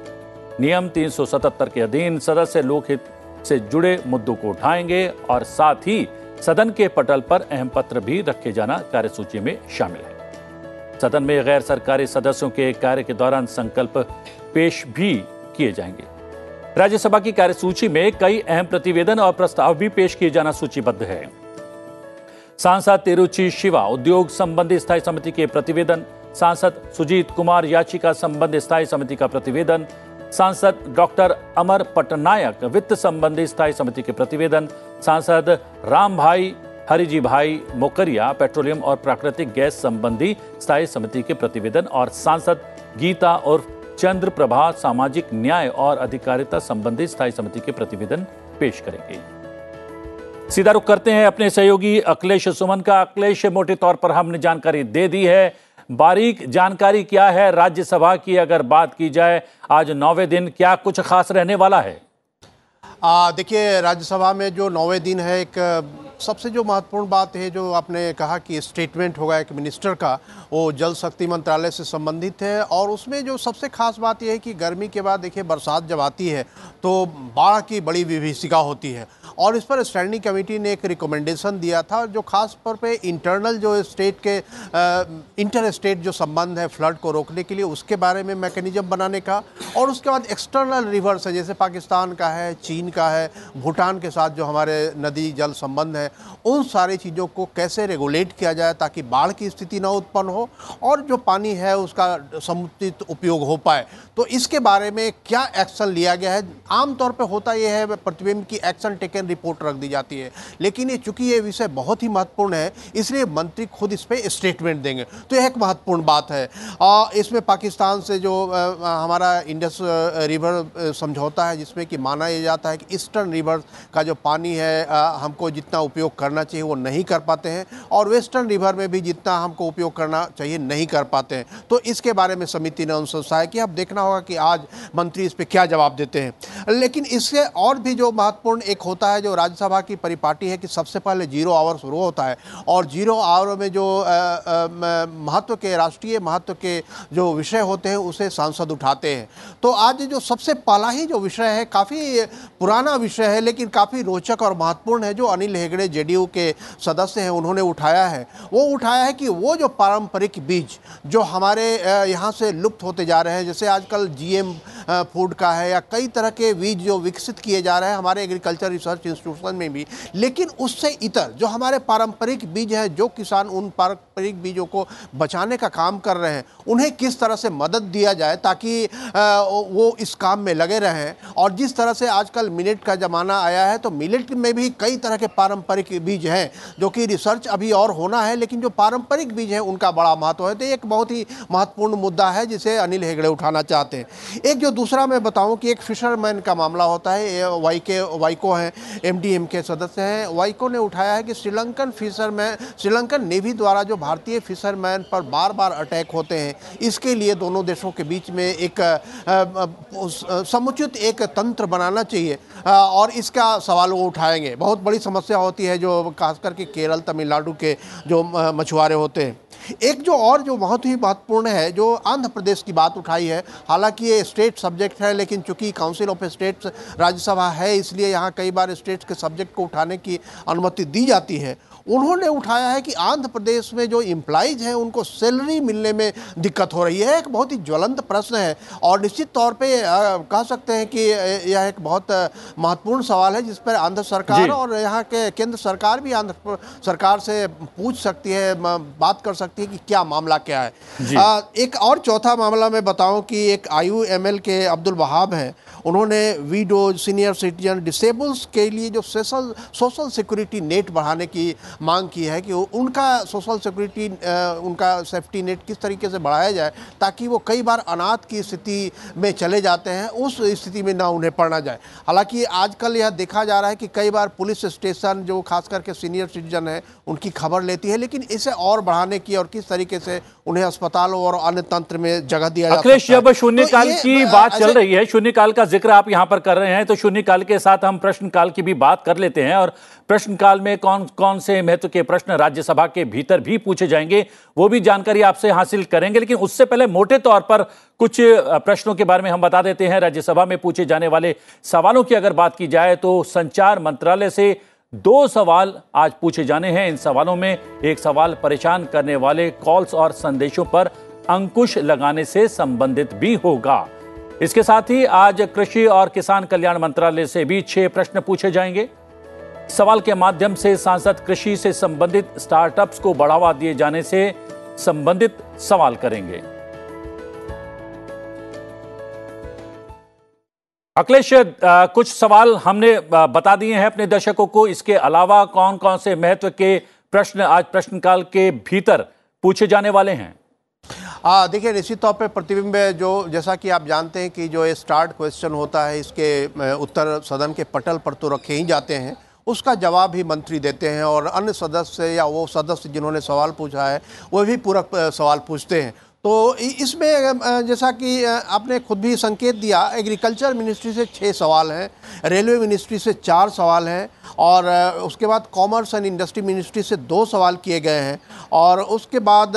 A: नियम 377 के अधीन सदस्य लोकहित से जुड़े मुद्दों को उठाएंगे और साथ ही सदन के पटल पर अहम पत्र भी रखे जाना कार्यसूची में शामिल है। सदन में गैर सरकारी सदस्यों के कार्य के दौरान संकल्प पेश भी किए जाएंगे। राज्यसभा की कार्यसूची में कई अहम प्रतिवेदन और प्रस्ताव भी पेश किए जाना सूचीबद्ध है। सांसद तिरुचि शिवा उद्योग संबंधी स्थायी समिति के प्रतिवेदन, सांसद सुजीत कुमार याचिका संबंधी स्थायी समिति का प्रतिवेदन, सांसद डॉक्टर अमर पटनायक वित्त संबंधी स्थायी समिति के प्रतिवेदन, सांसद राम भाई हरिजी भाई मोकरिया पेट्रोलियम और प्राकृतिक गैस संबंधी स्थायी समिति के प्रतिवेदन और सांसद गीता और चंद्र प्रभा सामाजिक न्याय और अधिकारिता संबंधी स्थायी समिति के प्रतिवेदन पेश करेंगे। सीधा रुख करते हैं अपने सहयोगी अखिलेश सुमन का। अखिलेश, मोटे तौर पर हमने जानकारी दे दी है, बारीक जानकारी क्या है राज्यसभा की अगर बात की जाए, आज 9वें दिन क्या कुछ खास रहने वाला है?
F: देखिए, राज्यसभा में जो 9वें दिन है, एक सबसे जो महत्वपूर्ण बात है जो आपने कहा कि स्टेटमेंट होगा एक मिनिस्टर का, वो जल शक्ति मंत्रालय से संबंधित है। और उसमें जो सबसे खास बात यह है कि गर्मी के बाद देखिए बरसात जब आती है तो बाढ़ की बड़ी विभीषिका होती है, और इस पर स्टैंडिंग कमेटी ने एक रिकमेंडेशन दिया था जो खास तौर पे इंटरनल जो स्टेट के इंटर स्टेट जो संबंध है फ्लड को रोकने के लिए उसके बारे में मैकेनिज्म बनाने का, और उसके बाद एक्सटर्नल रिवर्स है जैसे पाकिस्तान का है, चीन का है, भूटान के साथ जो हमारे नदी जल संबंध है, उन सारी चीज़ों को कैसे रेगुलेट किया जाए ताकि बाढ़ की स्थिति ना उत्पन्न हो और जो पानी है उसका समुचित उपयोग हो पाए। तो इसके बारे में क्या एक्शन लिया गया है। आमतौर पे होता यह है प्रतिबिंब की एक्शन टेकन रिपोर्ट रख दी जाती है, लेकिन ये चूंकि ये विषय बहुत ही महत्वपूर्ण है इसलिए मंत्री खुद इस पर स्टेटमेंट देंगे, तो यह एक महत्वपूर्ण बात है। इसमें पाकिस्तान से जो हमारा इंडस रिवर समझौता है जिसमें कि माना यह जाता है कि ईस्टर्न रिवर का जो पानी है हमको जितना उपयोग करना चाहिए वो नहीं कर पाते हैं, और वेस्टर्न रिवर में भी जितना हमको उपयोग करना चाहिए नहीं कर पाते हैं। तो इसके बारे में समिति ने अनुशंसा है कि अब देखना होगा कि आज मंत्री इस पर क्या जवाब देते हैं। लेकिन इससे और भी जो महत्वपूर्ण एक होता है जो राज्यसभा की परिपाटी है कि सबसे पहले 0 आवर शुरू होता है, और 0 आवर में जो महत्व के राष्ट्रीय महत्व के जो विषय होते हैं उसे सांसद उठाते हैं। तो आज जो सबसे पहला ही जो विषय है काफ़ी पुराना विषय है लेकिन काफ़ी रोचक और महत्वपूर्ण है, जो अनिल हेगड़े जेडीयू के सदस्य हैं उन्होंने उठाया है। वो उठाया है कि वो जो पारंपरिक बीज जो हमारे यहाँ से लुप्त होते जा रहे हैं, जैसे आजकल जीएम फूड का है या कई तरह के बीज जो विकसित किए जा रहे हैं हमारे एग्रीकल्चर रिसर्च इंस्टीट्यूशन में भी, लेकिन उससे इतर जो हमारे पारंपरिक बीज हैं, जो किसान उन पारंपरिक बीजों को बचाने का काम कर रहे हैं, उन्हें किस तरह से मदद दिया जाए ताकि वो इस काम में लगे रहें। और जिस तरह से आजकल मिलेट का ज़माना आया है तो मिलेट में भी कई तरह के पारंपरिक बीज हैं जो कि रिसर्च अभी और होना है, लेकिन जो पारंपरिक बीज हैं उनका बड़ा महत्व है। तो एक बहुत ही महत्वपूर्ण मुद्दा है जिसे अनिल हेगड़े उठाना चाहते हैं। एक जो दूसरा मैं बताऊं कि एक फिशरमैन का मामला होता है, वाइको हैं, एमडीएम के सदस्य हैं, वाइको ने उठाया है कि श्रीलंकन नेवी द्वारा जो भारतीय फिशरमैन पर बार बार अटैक होते हैं, इसके लिए दोनों देशों के बीच में एक समुचित एक तंत्र बनाना चाहिए, और इसका सवाल वो उठाएंगे। बहुत बड़ी समस्या होती है जो खास करके केरल तमिलनाडु के जो मछुआरे होते हैं। एक जो और जो बहुत ही महत्वपूर्ण है जो आंध्र प्रदेश की बात उठाई है, हालांकि ये स्टेट सब्जेक्ट है लेकिन चूंकि काउंसिल ऑफ स्टेट्स राज्यसभा है इसलिए यहाँ कई बार स्टेट्स के सब्जेक्ट को उठाने की अनुमति दी जाती है। उन्होंने उठाया है कि आंध्र प्रदेश में जो एम्प्लॉइज हैं उनको सैलरी मिलने में दिक्कत हो रही है। एक बहुत ही ज्वलंत प्रश्न है और निश्चित तौर पे कह सकते हैं कि यह एक बहुत महत्वपूर्ण सवाल है जिस पर आंध्र सरकार और यहाँ के केंद्र सरकार भी आंध्र सरकार से पूछ सकती है, बात कर सकती है कि क्या मामला क्या है। एक और चौथा मामला मैं बताऊं कि एक IUML के अब्दुल वहाब हैं, उन्होंने वीडो सीनियर सिटीजन डिसेबल्स के लिए जो सोशल सिक्योरिटी नेट बढ़ाने की मांग की है कि उनका सोशल सिक्योरिटी उनका सेफ्टी नेट किस तरीके से बढ़ाया जाए ताकि वो कई बार अनाथ की स्थिति में चले जाते हैं, उस स्थिति में ना उन्हें पड़ना जाए। हालांकि आजकल यह देखा जा रहा है कि कई बार पुलिस स्टेशन जो खास करके सीनियर सिटीजन है उनकी खबर लेती है, लेकिन इसे और बढ़ाने की और किस तरीके से उन्हें अस्पतालों और अन्य तंत्र में जगह दिया जाता है।
A: अखिलेश, जब शून्यकाल की बात चल रही है, शून्यकाल का जिक्र आप यहां पर कर रहे हैं, तो शून्यकाल के साथ हम प्रश्नकाल की भी बात कर लेते हैं और प्रश्नकाल में कौन कौन से महत्व के प्रश्न राज्यसभा के भीतर भी पूछे जाएंगे वो भी जानकारी आपसे हासिल करेंगे। लेकिन उससे पहले मोटे तौर पर कुछ प्रश्नों के बारे में हम बता देते हैं। राज्यसभा में पूछे जाने वाले सवालों की अगर बात की जाए तो संचार मंत्रालय से 2 सवाल आज पूछे जाने हैं। इन सवालों में एक सवाल परेशान करने वाले कॉल्स और संदेशों पर अंकुश लगाने से संबंधित भी होगा। इसके साथ ही आज कृषि और किसान कल्याण मंत्रालय से भी 6 प्रश्न पूछे जाएंगे। सवाल के माध्यम से सांसद कृषि से संबंधित स्टार्टअप्स को बढ़ावा दिए जाने से संबंधित सवाल करेंगे। अखिलेश, कुछ सवाल हमने बता दिए हैं अपने दर्शकों को, इसके अलावा कौन कौन से महत्व के प्रश्न आज प्रश्नकाल के भीतर पूछे जाने वाले हैं?
F: देखिए, निश्चित तौर पे प्रतिबिंब जो जैसा कि आप जानते हैं कि जो ये स्टार्ट क्वेश्चन होता है इसके उत्तर सदन के पटल पर तो रखे ही जाते हैं, उसका जवाब ही मंत्री देते हैं और अन्य सदस्य या वो सदस्य जिन्होंने सवाल पूछा है वो भी पूरक सवाल पूछते हैं। तो इसमें जैसा कि आपने खुद भी संकेत दिया, एग्रीकल्चर मिनिस्ट्री से 6 सवाल हैं, रेलवे मिनिस्ट्री से 4 सवाल हैं, और उसके बाद कॉमर्स एंड इंडस्ट्री मिनिस्ट्री से 2 सवाल किए गए हैं, और उसके बाद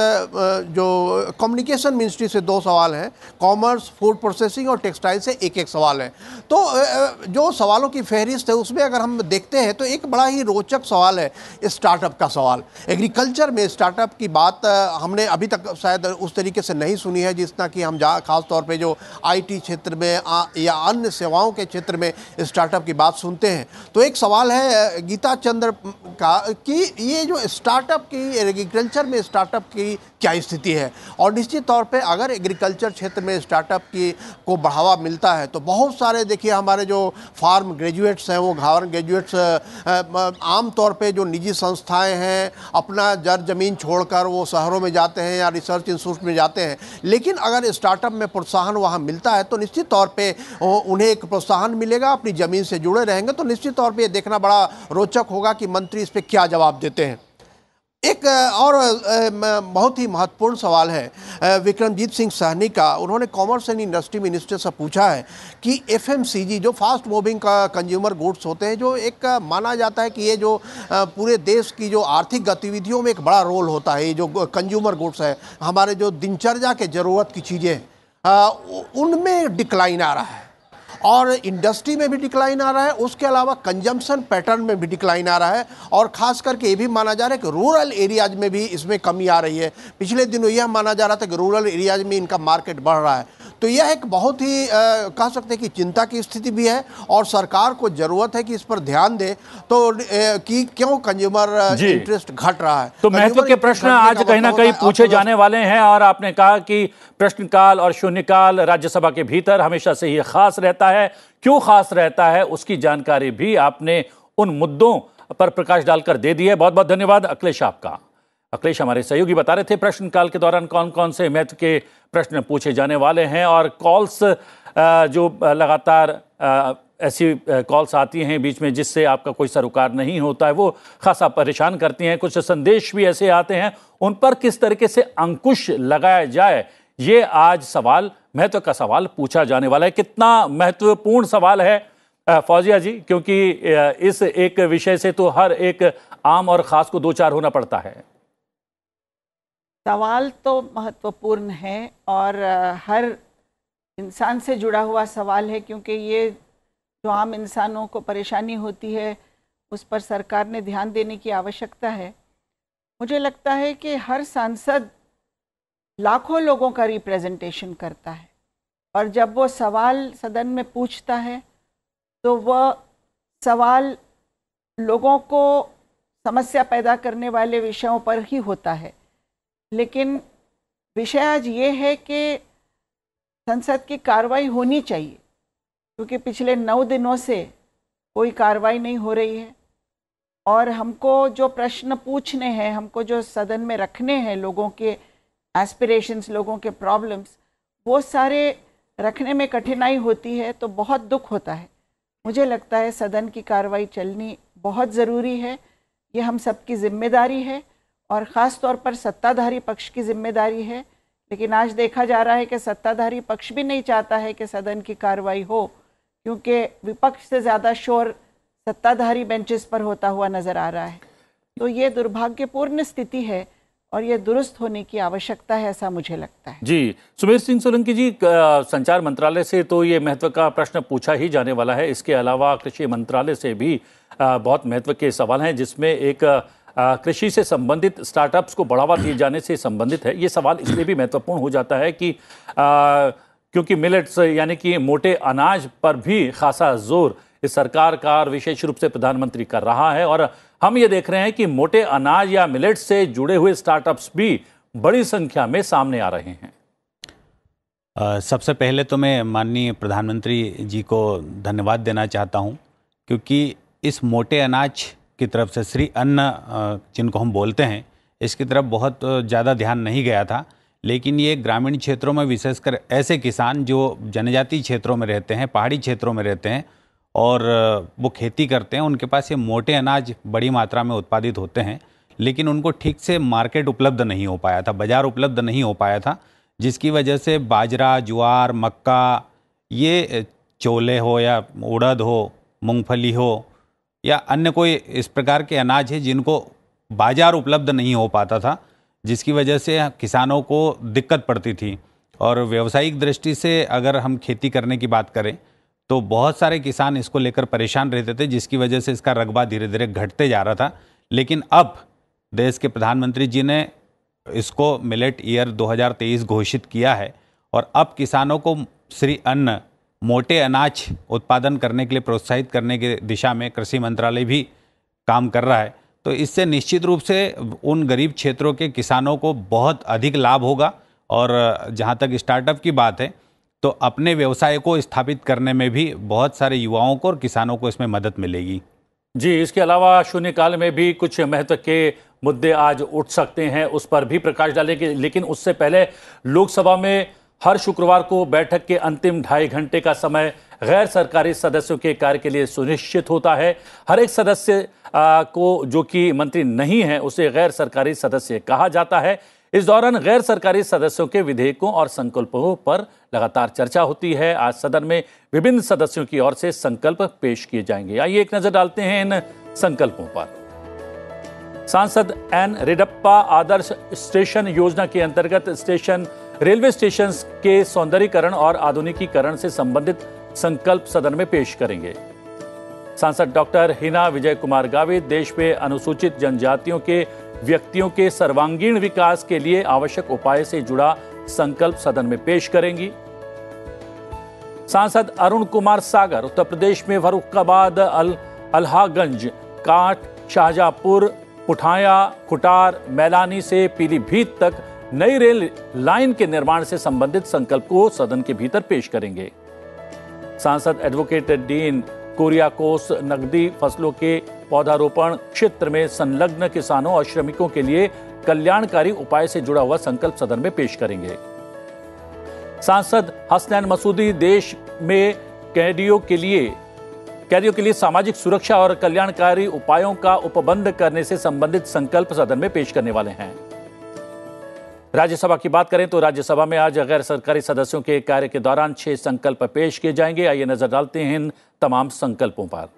F: जो कम्युनिकेशन मिनिस्ट्री से 2 सवाल हैं, कॉमर्स, फूड प्रोसेसिंग और टेक्सटाइल से 1-1 सवाल है। तो जो सवालों की फहरिस्त है उसमें अगर हम देखते हैं तो एक बड़ा ही रोचक सवाल है स्टार्टअप का सवाल। एग्रीकल्चर में स्टार्टअप की बात हमने अभी तक शायद उस तरीके से नहीं सुनी है जितना कि हम खास तौर पे जो आईटी क्षेत्र में या अन्य सेवाओं के क्षेत्र में स्टार्टअप की बात सुनते हैं। तो एक सवाल है गीता चंद्र का कि ये जो स्टार्टअप की, एग्रीकल्चर में स्टार्टअप की क्या स्थिति है, और निश्चित तौर पे अगर एग्रीकल्चर क्षेत्र में स्टार्टअप की को बढ़ावा मिलता है तो बहुत सारे, देखिए हमारे जो फार्म ग्रेजुएट्स हैं, वो फार्म ग्रेजुएट्स आम तौर पे जो निजी संस्थाएं हैं अपना जर ज़मीन छोड़कर वो शहरों में जाते हैं या रिसर्च इंस्टीट्यूट में जाते हैं, लेकिन अगर स्टार्टअप में प्रोत्साहन वहाँ मिलता है तो निश्चित तौर पे उन्हें एक प्रोत्साहन मिलेगा, अपनी ज़मीन से जुड़े रहेंगे। तो निश्चित तौर पे ये देखना बड़ा रोचक होगा कि मंत्री इस पर क्या जवाब देते हैं। एक और बहुत ही महत्वपूर्ण सवाल है विक्रमजीत सिंह सहनी का। उन्होंने कॉमर्स एंड इंडस्ट्री मिनिस्टर से पूछा है कि एफएमसीजी जो फास्ट मूविंग का कंज्यूमर गुड्स होते हैं, जो एक माना जाता है कि ये जो पूरे देश की जो आर्थिक गतिविधियों में एक बड़ा रोल होता है, ये जो कंज्यूमर गुड्स है, हमारे जो दिनचर्या के ज़रूरत की चीज़ें उनमें डिक्लाइन आ रहा है, और इंडस्ट्री में भी डिक्लाइन आ रहा है, उसके अलावा कंजम्पशन पैटर्न में भी डिक्लाइन आ रहा है, और ख़ास करके ये भी माना जा रहा है कि रूरल एरियाज में भी इसमें कमी आ रही है। पिछले दिनों यह माना जा रहा था कि रूरल एरियाज में इनका मार्केट बढ़ रहा है। तो यह एक बहुत ही कह सकते हैं कि चिंता की स्थिति भी है, और सरकार को ज़रूरत है कि इस पर ध्यान दे तो कि क्यों कंज्यूमर इंटरेस्ट घट रहा है।
A: तो महत्व के प्रश्न आज कहीं ना कहीं पूछे जाने वाले हैं, और आपने कहा कि प्रश्नकाल और शून्यकाल राज्यसभा के भीतर हमेशा से ही खास रहता है। क्यों खास रहता है उसकी जानकारी भी आपने उन मुद्दों पर प्रकाश डालकर दे दी है। बहुत बहुत धन्यवाद अखिलेश आपका। अखिलेश हमारे सहयोगी बता रहे थे प्रश्नकाल के दौरान कौन कौन से महत्व के प्रश्न पूछे जाने वाले हैं, और कॉल्स जो लगातार ऐसी कॉल्स आती हैं बीच में जिससे आपका कोई सरोकार नहीं होता है, वो खासा परेशान करती हैं। कुछ संदेश भी ऐसे आते हैं, उन पर किस तरीके से अंकुश लगाया जाए, ये आज सवाल, महत्व का सवाल पूछा जाने वाला है। कितना महत्वपूर्ण सवाल है फौजिया जी, क्योंकि इस एक विषय से तो हर एक आम और खास को दो चार होना पड़ता है।
C: सवाल तो महत्वपूर्ण है और हर इंसान से जुड़ा हुआ सवाल है, क्योंकि ये जो आम इंसानों को परेशानी होती है उस पर सरकार ने ध्यान देने की आवश्यकता है। मुझे लगता है कि हर सांसद लाखों लोगों का रिप्रेजेंटेशन करता है, और जब वो सवाल सदन में पूछता है तो वह सवाल लोगों को समस्या पैदा करने वाले विषयों पर ही होता है। लेकिन विषय आज ये है कि संसद की कार्रवाई होनी चाहिए, क्योंकि पिछले 9 दिनों से कोई कार्रवाई नहीं हो रही है, और हमको जो प्रश्न पूछने हैं, हमको जो सदन में रखने हैं, लोगों के एस्पिरेशंस, लोगों के प्रॉब्लम्स, वो सारे रखने में कठिनाई होती है, तो बहुत दुख होता है। मुझे लगता है सदन की कार्रवाई चलनी बहुत ज़रूरी है, ये हम सबकी जिम्मेदारी है, और ख़ास तौर पर सत्ताधारी पक्ष की जिम्मेदारी है। लेकिन आज देखा जा रहा है कि सत्ताधारी पक्ष भी नहीं चाहता है कि सदन की कार्रवाई हो, क्योंकि विपक्ष से ज़्यादा शोर सत्ताधारी बेंचेस पर होता हुआ नज़र आ रहा है। तो ये दुर्भाग्यपूर्ण स्थिति है और ये दुरुस्त होने की आवश्यकता है, ऐसा मुझे लगता है।
A: जी, सुमेर सिंह सोलंकी जी, संचार मंत्रालय से तो ये महत्व का प्रश्न पूछा ही जाने वाला है। इसके अलावा कृषि मंत्रालय से भी बहुत महत्व के सवाल हैं, जिसमें एक कृषि से संबंधित स्टार्टअप्स को बढ़ावा दिए जाने से संबंधित है। ये सवाल इसलिए भी महत्वपूर्ण हो जाता है कि क्योंकि मिलेट्स यानी कि मोटे अनाज पर भी खासा जोर इस सरकार का और विशेष रूप से प्रधानमंत्री कर रहा है, और हम ये देख रहे हैं कि मोटे अनाज या मिलेट्स से जुड़े हुए स्टार्टअप्स भी बड़ी संख्या में सामने आ रहे हैं।
D: सबसे पहले तो मैं माननीय प्रधानमंत्री जी को धन्यवाद देना चाहता हूं, क्योंकि इस मोटे अनाज की तरफ से श्री अन्न जिनको हम बोलते हैं, इसकी तरफ बहुत ज़्यादा ध्यान नहीं गया था। लेकिन ये ग्रामीण क्षेत्रों में, विशेषकर ऐसे किसान जो जनजातीय क्षेत्रों में रहते हैं, पहाड़ी क्षेत्रों में रहते हैं और वो खेती करते हैं, उनके पास ये मोटे अनाज बड़ी मात्रा में उत्पादित होते हैं, लेकिन उनको ठीक से मार्केट उपलब्ध नहीं हो पाया था, बाज़ार उपलब्ध नहीं हो पाया था, जिसकी वजह से बाजरा, ज्वार, मक्का, ये चोले हो या उड़द हो, मूंगफली हो या अन्य कोई इस प्रकार के अनाज है जिनको बाजार उपलब्ध नहीं हो पाता था, जिसकी वजह से किसानों को दिक्कत पड़ती थी। और व्यावसायिक दृष्टि से अगर हम खेती करने की बात करें तो बहुत सारे किसान इसको लेकर परेशान रहते थे, जिसकी वजह से इसका रकबा धीरे धीरे घटते जा रहा था। लेकिन अब देश के प्रधानमंत्री जी ने इसको मिलेट ईयर 2023 घोषित किया है और अब किसानों को श्री अन्न, मोटे अनाज उत्पादन करने के लिए प्रोत्साहित करने की दिशा में कृषि मंत्रालय भी काम कर रहा है। तो इससे निश्चित रूप से उन गरीब क्षेत्रों के किसानों को बहुत अधिक लाभ होगा। और जहाँ तक स्टार्टअप की बात है तो अपने व्यवसाय को स्थापित करने में भी बहुत सारे युवाओं को और किसानों को इसमें मदद मिलेगी।
A: जी, इसके अलावा शून्यकाल में भी कुछ महत्व के मुद्दे आज उठ सकते हैं, उस पर भी प्रकाश डालेंगे। लेकिन उससे पहले लोकसभा में हर शुक्रवार को बैठक के अंतिम 2.5 घंटे का समय गैर सरकारी सदस्यों के कार्य के लिए सुनिश्चित होता है। हर एक सदस्य को जो कि मंत्री नहीं है उसे गैर सरकारी सदस्य कहा जाता है। इस दौरान गैर सरकारी सदस्यों के विधेयकों और संकल्पों पर लगातार चर्चा होती है। आज सदन में विभिन्न सदस्यों की ओर से संकल्प पेश किए जाएंगे। आइए एक नजर डालते हैं इन संकल्पों पर। सांसद एन रेड्डप्पा आदर्श स्टेशन योजना के अंतर्गत स्टेशन, रेलवे स्टेशन के सौंदर्यीकरण और आधुनिकीकरण से संबंधित संकल्प सदन में पेश करेंगे। सांसद डॉक्टर हिना विजय कुमार गावित देश में अनुसूचित जनजातियों के व्यक्तियों के सर्वांगीण विकास के लिए आवश्यक उपाय से जुड़ा संकल्प सदन में पेश करेंगी। सांसद अरुण कुमार सागर उत्तर प्रदेश में फर्रुखाबाद, अल्हागंज, काट, शाहजहांपुर, पुठाया, खुटार, मैलानी से पीलीभीत तक नई रेल लाइन के निर्माण से संबंधित संकल्प को सदन के भीतर पेश करेंगे। सांसद एडवोकेट डीन कुरियाकोस नकदी फसलों के पौधारोपण क्षेत्र में संलग्न किसानों और श्रमिकों के लिए कल्याणकारी उपाय से जुड़ा हुआ संकल्प सदन में पेश करेंगे। सांसद हसनैन मसूदी देश में कैदियों के लिए सामाजिक सुरक्षा और कल्याणकारी उपायों का उपबंध करने से संबंधित संकल्प सदन में पेश करने वाले हैं। राज्यसभा की बात करें तो राज्यसभा में आज गैर सरकारी सदस्यों के कार्य के दौरान 6 संकल्प पेश किए जाएंगे। आइए नजर डालते हैं इन तमाम संकल्पों पर।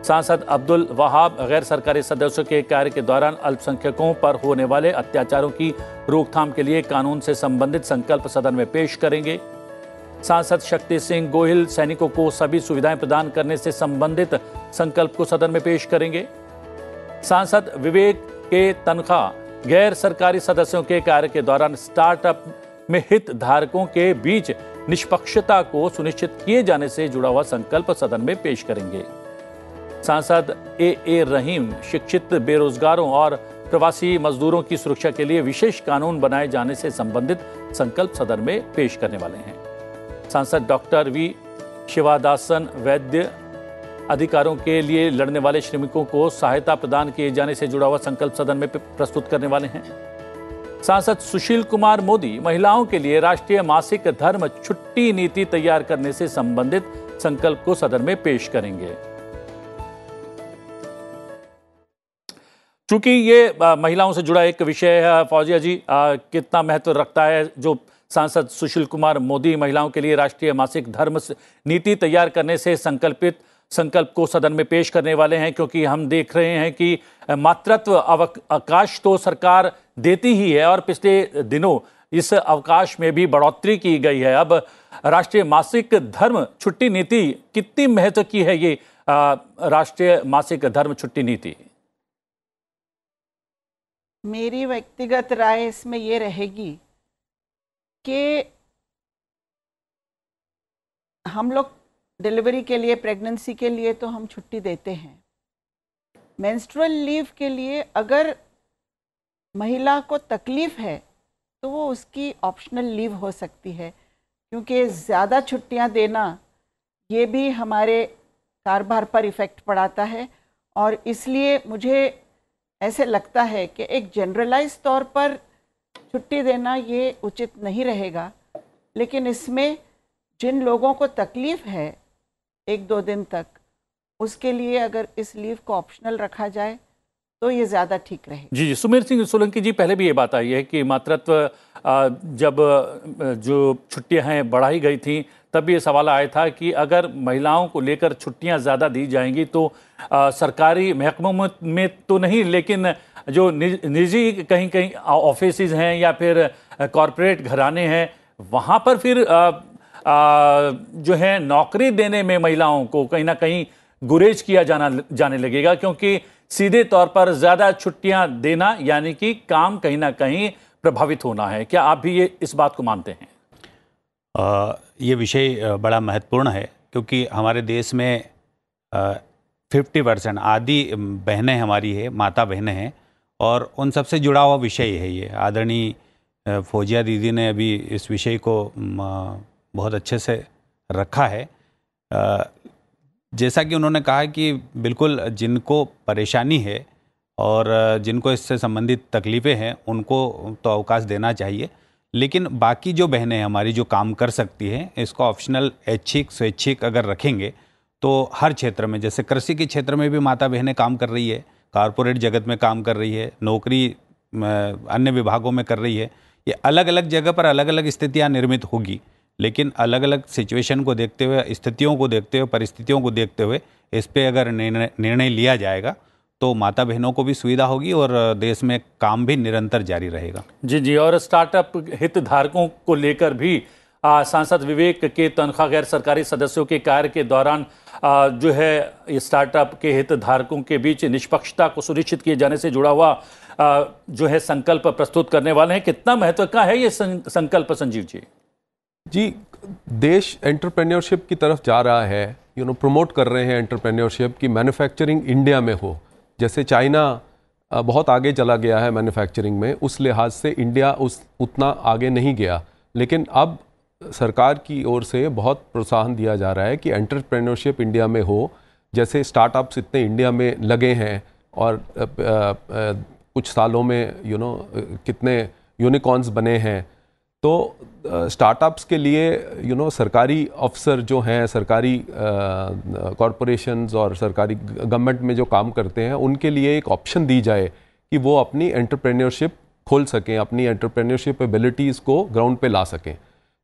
A: सांसद अब्दुल वहाब गैर सरकारी सदस्यों के कार्य के दौरान अल्पसंख्यकों पर होने वाले अत्याचारों की रोकथाम के लिए कानून से संबंधित संकल्प सदन में पेश करेंगे। सांसद शक्ति सिंह गोहिल सैनिकों को सभी सुविधाएं प्रदान करने से संबंधित संकल्प को सदन में पेश करेंगे। सांसद विवेक के तनखा गैर सरकारी सदस्यों के कार्य के दौरान स्टार्टअप में हितधारकों के बीच निष्पक्षता को सुनिश्चित किए जाने से जुड़ा हुआ संकल्प सदन में पेश करेंगे। सांसद ए रहीम शिक्षित बेरोजगारों और प्रवासी मजदूरों की सुरक्षा के लिए विशेष कानून बनाए जाने से संबंधित संकल्प सदन में पेश करने वाले हैं। सांसद डॉक्टर वी शिवादासन वैद्य अधिकारों के लिए लड़ने वाले श्रमिकों को सहायता प्रदान किए जाने से जुड़ा हुआ संकल्प सदन में प्रस्तुत करने वाले हैं। सांसद सुशील कुमार मोदी महिलाओं के लिए राष्ट्रीय मासिक धर्म छुट्टी नीति तैयार करने से संबंधित संकल्प को सदन में पेश करेंगे। चूंकि ये महिलाओं से जुड़ा एक विषय है, फौजिया जी कितना महत्व रखता है जो सांसद सुशील कुमार मोदी महिलाओं के लिए राष्ट्रीय मासिक धर्म नीति तैयार करने से संकल्प को सदन में पेश करने वाले हैं, क्योंकि हम देख रहे हैं कि मातृत्व अवकाश तो सरकार देती ही है और पिछले दिनों इस अवकाश में भी बढ़ोतरी की गई है। अब राष्ट्रीय मासिक धर्म छुट्टी नीति कितनी महत्व की है ये राष्ट्रीय मासिक धर्म छुट्टी नीति?
C: मेरी व्यक्तिगत राय इसमें ये रहेगी कि हम लोग डिलीवरी के लिए, प्रेगनेंसी के लिए तो हम छुट्टी देते हैं। मेंस्ट्रुअल लीव के लिए अगर महिला को तकलीफ है तो वो उसकी ऑप्शनल लीव हो सकती है, क्योंकि ज़्यादा छुट्टियां देना ये भी हमारे कारोबार पर इफ़ेक्ट पड़ाता है। और इसलिए मुझे ऐसे लगता है कि एक जनरलाइज तौर पर छुट्टी देना ये उचित नहीं रहेगा, लेकिन इसमें जिन लोगों को तकलीफ़ है 1-2 दिन तक, उसके लिए अगर इस लीव को ऑप्शनल रखा जाए तो ये ज़्यादा ठीक रहे।
A: जी जी, सुमेर सिंह सोलंकी जी, पहले भी ये बात आई है कि मातृत्व जब जो छुट्टियां हैं बढ़ाई गई थी, तब भी ये सवाल आया था कि अगर महिलाओं को लेकर छुट्टियां ज़्यादा दी जाएंगी तो सरकारी महकमों में तो नहीं, लेकिन जो निजी कहीं कहीं ऑफिसेज हैं या फिर कॉरपोरेट घराने हैं, वहाँ पर फिर जो है नौकरी देने में महिलाओं को कहीं ना कहीं गुरेज किया जाने लगेगा, क्योंकि सीधे तौर पर ज़्यादा छुट्टियां देना यानी कि काम कहीं ना कहीं प्रभावित होना है। क्या आप भी ये इस बात को मानते हैं?
D: ये विषय बड़ा महत्वपूर्ण है, क्योंकि हमारे देश में 50% आधी बहनें हमारी है, माता बहनें हैं, और उन सबसे जुड़ा हुआ विषय है ये। आदरणीय फौजिया दीदी ने अभी इस विषय को बहुत अच्छे से रखा है। जैसा कि उन्होंने कहा कि बिल्कुल जिनको परेशानी है और जिनको इससे संबंधित तकलीफ़ें हैं उनको तो अवकाश देना चाहिए, लेकिन बाकी जो बहनें हमारी जो काम कर सकती हैं, इसको ऑप्शनल ऐच्छिक स्वैच्छिक अगर रखेंगे तो हर क्षेत्र में, जैसे कृषि के क्षेत्र में भी माता बहनें काम कर रही है, कॉरपोरेट जगत में काम कर रही है, नौकरी अन्य विभागों में कर रही है, ये अलग अलग जगह पर अलग अलग स्थितियाँ निर्मित होगी, लेकिन अलग अलग सिचुएशन को देखते हुए, स्थितियों को देखते हुए, परिस्थितियों को देखते हुए इस पे अगर निर्णय लिया जाएगा तो माता बहनों को भी सुविधा होगी और देश में काम भी निरंतर जारी रहेगा। जी
A: जी, और स्टार्टअप हितधारकों को लेकर भी सांसद विवेक के तनख्वाह गैर सरकारी सदस्यों के कार्य के दौरान जो है स्टार्टअप के हितधारकों के बीच निष्पक्षता को सुनिश्चित किए जाने से जुड़ा हुआ जो है संकल्प प्रस्तुत करने वाले हैं। कितना महत्व का है ये संकल्प, संजीव जी?
E: जी, देश एंटरप्रेन्योरशिप की तरफ जा रहा है, प्रमोट कर रहे हैं एंटरप्रेन्योरशिप की, मैन्युफैक्चरिंग इंडिया में हो। जैसे चाइना बहुत आगे चला गया है मैन्युफैक्चरिंग में, उस लिहाज से इंडिया उतना आगे नहीं गया, लेकिन अब सरकार की ओर से बहुत प्रोत्साहन दिया जा रहा है कि एंटरप्रेन्योरशिप इंडिया में हो। जैसे स्टार्टअप्स इतने इंडिया में लगे हैं और कुछ सालों में कितने यूनिकॉर्न्स बने हैं, तो स्टार्टअप्स के लिए सरकारी अफसर जो हैं, सरकारी कॉरपोरेशंस और सरकारी गवर्नमेंट में जो काम करते हैं, उनके लिए एक ऑप्शन दी जाए कि वो अपनी एंटरप्रेन्योरशिप खोल सकें, अपनी एंटरप्रेन्योरशिप एबिलिटीज़ को ग्राउंड पे ला सकें।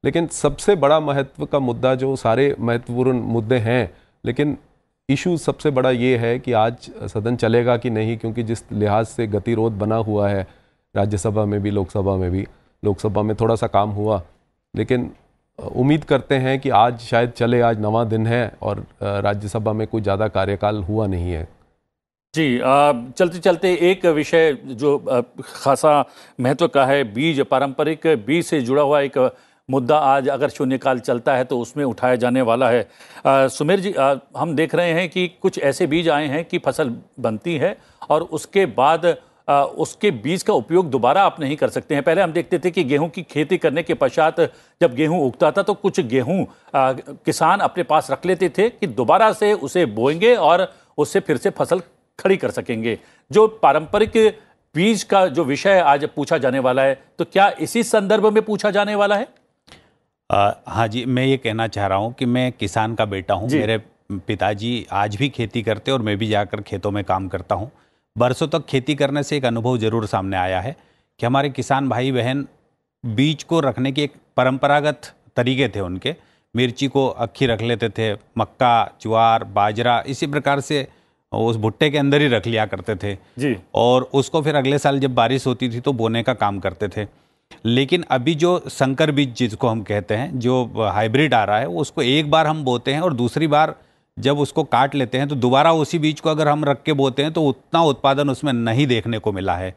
E: लेकिन सबसे बड़ा महत्व का मुद्दा, जो सारे महत्वपूर्ण मुद्दे हैं, लेकिन इशू सबसे बड़ा ये है कि आज सदन चलेगा कि नहीं, क्योंकि जिस लिहाज से गतिरोध बना हुआ है राज्यसभा में भी, लोकसभा में भी। लोकसभा में थोड़ा सा काम हुआ, लेकिन उम्मीद करते हैं कि आज शायद चले, आज 9वां दिन है और राज्यसभा में कोई ज़्यादा कार्यकाल हुआ नहीं है।
A: जी, चलते चलते एक विषय जो खासा महत्व का है, बीज, पारंपरिक बीज से जुड़ा हुआ एक मुद्दा आज अगर शून्यकाल चलता है तो उसमें उठाया जाने वाला है। सुमेर जी, हम देख रहे हैं कि कुछ ऐसे बीज आए हैं कि फसल बनती है और उसके बाद उसके बीज का उपयोग दोबारा आप नहीं कर सकते हैं। पहले हम देखते थे कि गेहूं की खेती करने के पश्चात जब गेहूं उगता था तो कुछ गेहूं किसान अपने पास रख लेते थे कि दोबारा से उसे बोएंगे और उससे फिर से फसल खड़ी कर सकेंगे। जो पारंपरिक बीज का जो विषय आज पूछा जाने वाला है, तो क्या इसी संदर्भ में पूछा जाने वाला है?
D: हाँ जी, मैं ये कहना चाह रहा हूँ कि मैं किसान का बेटा हूँ। मेरे पिताजी आज भी खेती करते और मैं भी जाकर खेतों में काम करता हूँ। बरसों तक खेती करने से एक अनुभव जरूर सामने आया है कि हमारे किसान भाई बहन बीज को रखने के एक परंपरागत तरीके थे उनके। मिर्ची को अक्खी रख लेते थे, मक्का, ज्वार, बाजरा, इसी प्रकार से उस भुट्टे के अंदर ही रख लिया करते थे जी, और उसको फिर अगले साल जब बारिश होती थी तो बोने का काम करते थे। लेकिन अभी जो संकर बीज जिसको हम कहते हैं, जो हाइब्रिड आ रहा है, उसको एक बार हम बोते हैं और दूसरी बार जब उसको काट लेते हैं तो दोबारा उसी बीज को अगर हम रख के बोते हैं तो उतना उत्पादन उसमें नहीं देखने को मिला है।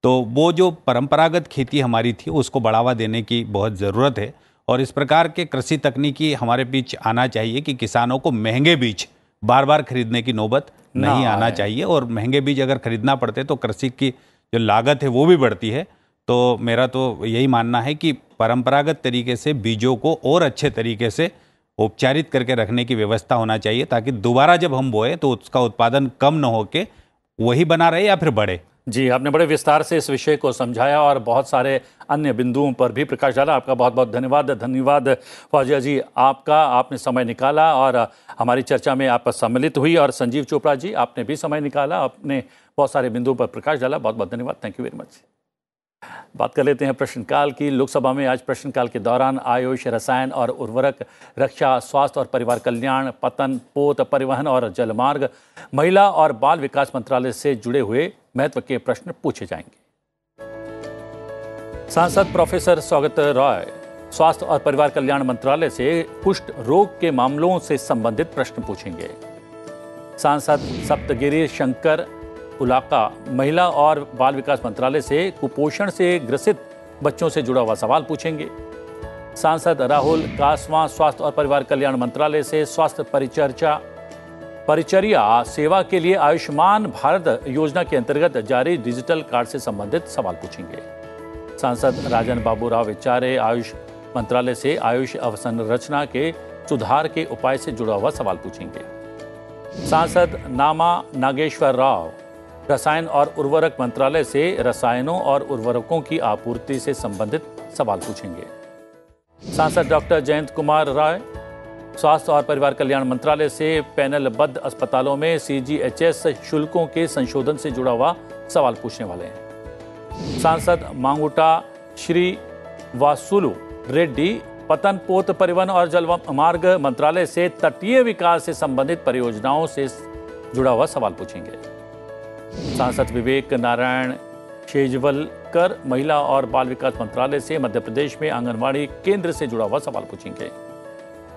D: तो वो जो परंपरागत खेती हमारी थी उसको बढ़ावा देने की बहुत ज़रूरत है और इस प्रकार के कृषि तकनीकी हमारे बीच आना चाहिए कि किसानों को महंगे बीज बार बार खरीदने की नौबत नहीं आना चाहिए। और महंगे बीज अगर खरीदना पड़ते तो कृषि की जो लागत है वो भी बढ़ती है। तो मेरा तो यही मानना है कि परंपरागत तरीके से बीजों को और अच्छे तरीके से उपचारित करके रखने की व्यवस्था होना चाहिए ताकि दोबारा जब हम बोए तो उसका उत्पादन कम न होके वही बना रहे या फिर बढ़े।
A: जी, आपने बड़े विस्तार से इस विषय को समझाया और बहुत सारे अन्य बिंदुओं पर भी प्रकाश डाला। आपका बहुत बहुत धन्यवाद। धन्यवाद फौजिया जी आपका, आपने समय निकाला और हमारी चर्चा में आप सम्मिलित हुई। और संजीव चोपड़ा जी, आपने भी समय निकाला, आपने बहुत सारे बिंदुओं पर प्रकाश डाला। बहुत बहुत धन्यवाद। Thank you very much. बात कर लेते हैं प्रश्नकाल की। लोकसभा में आज प्रश्नकाल के दौरान आयुष, रसायन और उर्वरक, रक्षा, स्वास्थ्य और परिवार कल्याण, पतन, पोत, परिवहन और जलमार्ग, महिला और बाल विकास मंत्रालय से जुड़े हुए महत्व के प्रश्न पूछे जाएंगे। सांसद प्रोफेसर सौगत रॉय स्वास्थ्य और परिवार कल्याण मंत्रालय से कुष्ठ रोग के मामलों से संबंधित प्रश्न पूछेंगे। सांसद सप्तगिरी शंकर उलाका महिला और बाल विकास मंत्रालय से कुपोषण से ग्रसित बच्चों से जुड़ा हुआ सवाल पूछेंगे। सांसद राहुल कासवां स्वास्थ्य और परिवार कल्याण मंत्रालय से स्वास्थ्य परिचर्या सेवा के लिए आयुष्मान भारत योजना के अंतर्गत जारी डिजिटल कार्ड से संबंधित सवाल पूछेंगे। सांसद राजन बाबू राव विचारे आयुष मंत्रालय से आयुष अवसंरचना के सुधार के उपाय से जुड़ा हुआ सवाल पूछेंगे। सांसद नामा नागेश्वर राव रसायन और उर्वरक मंत्रालय से रसायनों और उर्वरकों की आपूर्ति से संबंधित सवाल पूछेंगे। सांसद डॉक्टर जयंत कुमार राय स्वास्थ्य और परिवार कल्याण मंत्रालय से पैनलबद्ध अस्पतालों में CGHS शुल्कों के संशोधन से जुड़ा हुआ सवाल पूछने वाले हैं। सांसद मांगुटा श्री वासुलु रेड्डी पतन, पोत, परिवहन और जलमार्ग मंत्रालय से तटीय विकास से संबंधित परियोजनाओं से जुड़ा हुआ सवाल पूछेंगे। सांसद विवेक नारायण शेजवलकर महिला और बाल विकास मंत्रालय से मध्य प्रदेश में आंगनवाड़ी केंद्र से जुड़ा हुआ सवाल पूछेंगे।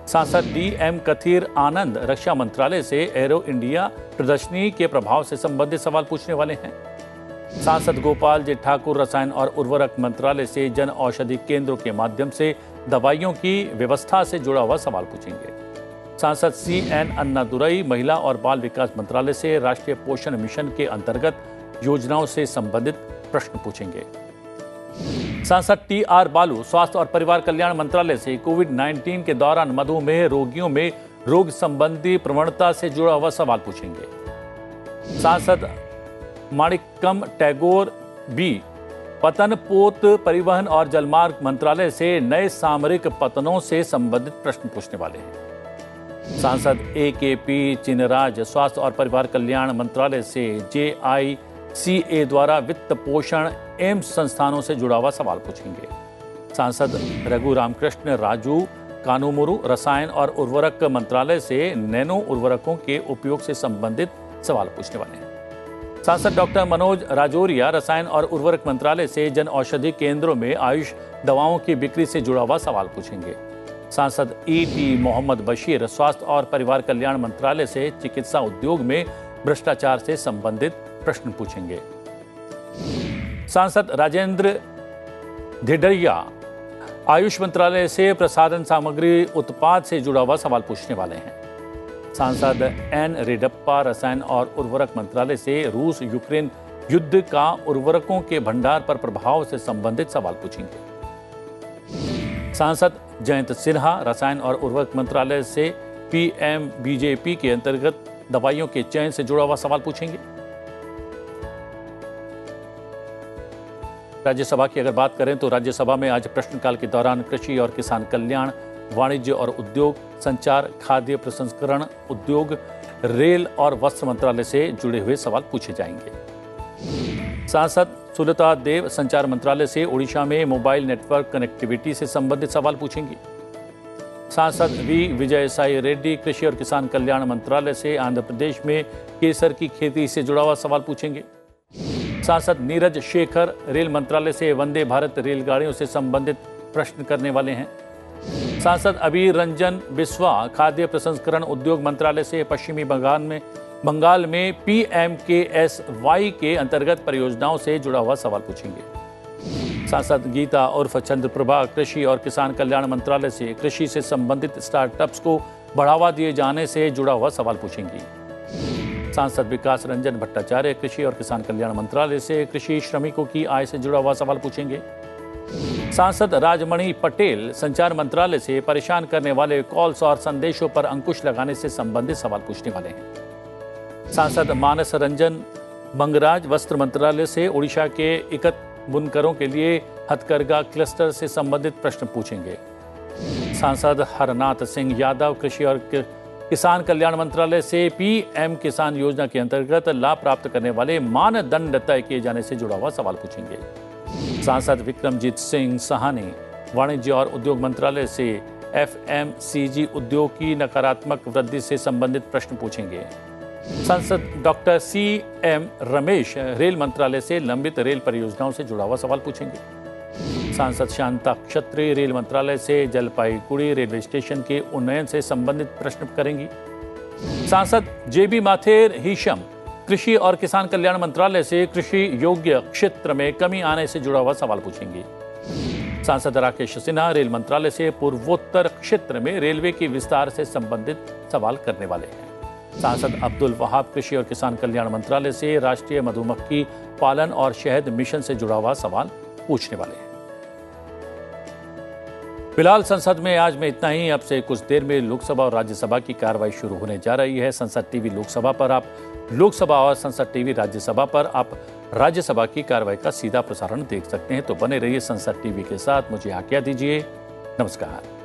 A: सांसद DM कथीर आनंद रक्षा मंत्रालय से एरो इंडिया प्रदर्शनी के प्रभाव से संबंधित सवाल पूछने वाले हैं। सांसद गोपाल जी ठाकुर रसायन और उर्वरक मंत्रालय से जन औषधि केंद्रों के माध्यम से दवाइयों की व्यवस्था से जुड़ा हुआ सवाल पूछेंगे। सांसद CN अन्नादुरई महिला और बाल विकास मंत्रालय से राष्ट्रीय पोषण मिशन के अंतर्गत योजनाओं से संबंधित प्रश्न पूछेंगे। सांसद TR बालू स्वास्थ्य और परिवार कल्याण मंत्रालय से कोविड-19 के दौरान मधुमेह रोगियों में रोग संबंधी प्रवणता से जुड़ा हुआ सवाल पूछेंगे। सांसद माणिक्कम टैगोर B पतन, पोत, परिवहन और जलमार्ग मंत्रालय से नए सामरिक पतनों से संबंधित प्रश्न पूछने वाले हैं। सांसद AKP चिनराज स्वास्थ्य और परिवार कल्याण मंत्रालय से JICA द्वारा वित्त पोषण एम्स संस्थानों से जुड़ा हुआ सवाल पूछेंगे। सांसद रघु रामकृष्ण राजू कानूमुरु रसायन और उर्वरक मंत्रालय से नैनो उर्वरकों के उपयोग से संबंधित सवाल पूछने वाले हैं। सांसद डॉक्टर मनोज राजौरिया रसायन और उर्वरक मंत्रालय से जन औषधि केंद्रों में आयुष दवाओं की बिक्री से जुड़ा हुआ सवाल पूछेंगे। सांसद ET मोहम्मद बशीर स्वास्थ्य और परिवार कल्याण मंत्रालय से चिकित्सा उद्योग में भ्रष्टाचार से संबंधित प्रश्न पूछेंगे। सांसद राजेंद्र ढेडरिया आयुष मंत्रालय से प्रसाधन सामग्री उत्पाद से जुड़ा हुआ सवाल पूछने वाले हैं। सांसद N रेड्डप्पा रसायन और उर्वरक मंत्रालय से रूस यूक्रेन युद्ध का उर्वरकों के भंडार पर प्रभाव से संबंधित सवाल पूछेंगे। सांसद जयंत सिन्हा रसायन और उर्वरक मंत्रालय से PMBJP के अंतर्गत दवाइयों के चयन से जुड़ा हुआ सवाल पूछेंगे। राज्यसभा की अगर बात करें तो राज्यसभा में आज प्रश्नकाल के दौरान कृषि और किसान कल्याण, वाणिज्य और उद्योग, संचार, खाद्य प्रसंस्करण उद्योग, रेल और वस्त्र मंत्रालय से जुड़े हुए सवाल पूछे जाएंगे। सांसद सुलता देव संचार मंत्रालय से ओडिशा में मोबाइल नेटवर्क कनेक्टिविटी से संबंधित सवाल पूछेंगी। सांसद V विजयसाई रेड्डी कृषि और किसान कल्याण मंत्रालय से आंध्र प्रदेश में केसर की खेती से जुड़ा हुआ सवाल पूछेंगे। सांसद नीरज शेखर रेल मंत्रालय से वंदे भारत रेलगाड़ियों से संबंधित प्रश्न करने वाले हैं। सांसद अबीर रंजन बिस्वा खाद्य प्रसंस्करण उद्योग मंत्रालय से पश्चिमी बंगाल में PMKSY के अंतर्गत परियोजनाओं से जुड़ा हुआ सवाल पूछेंगे। सांसद गीता उर्फ चंद्रप्रभा कृषि और किसान कल्याण मंत्रालय से कृषि से संबंधित स्टार्टअप्स को बढ़ावा दिए जाने से जुड़ा हुआ सवाल पूछेंगी। सांसद विकास रंजन भट्टाचार्य कृषि और किसान कल्याण मंत्रालय से कृषि श्रमिकों की आय से जुड़ा हुआ सवाल पूछेंगे। सांसद राजमणि पटेल संचार मंत्रालय से परेशान करने वाले कॉल्स और संदेशों पर अंकुश लगाने से संबंधित सवाल पूछने वाले हैं। सांसद मानस रंजन बंगराज वस्त्र मंत्रालय से उड़ीसा के इकत बुनकरों के लिए हथकरघा क्लस्टर से संबंधित प्रश्न पूछेंगे। सांसद हरनाथ सिंह यादव कृषि और किसान कल्याण मंत्रालय से पीएम किसान योजना के अंतर्गत लाभ प्राप्त करने वाले मानदंड तय किए जाने से जुड़ा हुआ सवाल पूछेंगे। सांसद विक्रमजीत सिंह साहनी वाणिज्य और उद्योग मंत्रालय से एफएमसीजी उद्योग की नकारात्मक वृद्धि से संबंधित प्रश्न पूछेंगे। सांसद डॉक्टर सीएम रमेश रेल मंत्रालय से लंबित रेल परियोजनाओं से जुड़ा हुआ सवाल पूछेंगे। सांसद शांता क्षत्री रेल मंत्रालय से जलपाईगुड़ी रेलवे स्टेशन के उन्नयन से संबंधित प्रश्न करेंगी। सांसद जेबी माथेर हिशम कृषि और किसान कल्याण मंत्रालय से कृषि योग्य क्षेत्र में कमी आने से जुड़ा हुआ सवाल पूछेंगी। सांसद राकेश सिन्हा रेल मंत्रालय से पूर्वोत्तर क्षेत्र में रेलवे के विस्तार से संबंधित सवाल करने वाले हैं। सांसद अब्दुल वहाब कृषि और किसान कल्याण मंत्रालय से राष्ट्रीय मधुमक्खी पालन और शहद मिशन से जुड़ा हुआ सवाल पूछने वाले हैं। फिलहाल संसद में आज में इतना ही। अब से कुछ देर में लोकसभा और राज्यसभा की कार्रवाई शुरू होने जा रही है। संसद टीवी लोकसभा पर आप लोकसभा और संसद टीवी राज्यसभा पर आप राज्यसभा की कार्रवाई का सीधा प्रसारण देख सकते हैं। तो बने रहिए संसद टीवी के साथ। मुझे आज्ञा दीजिए। नमस्कार।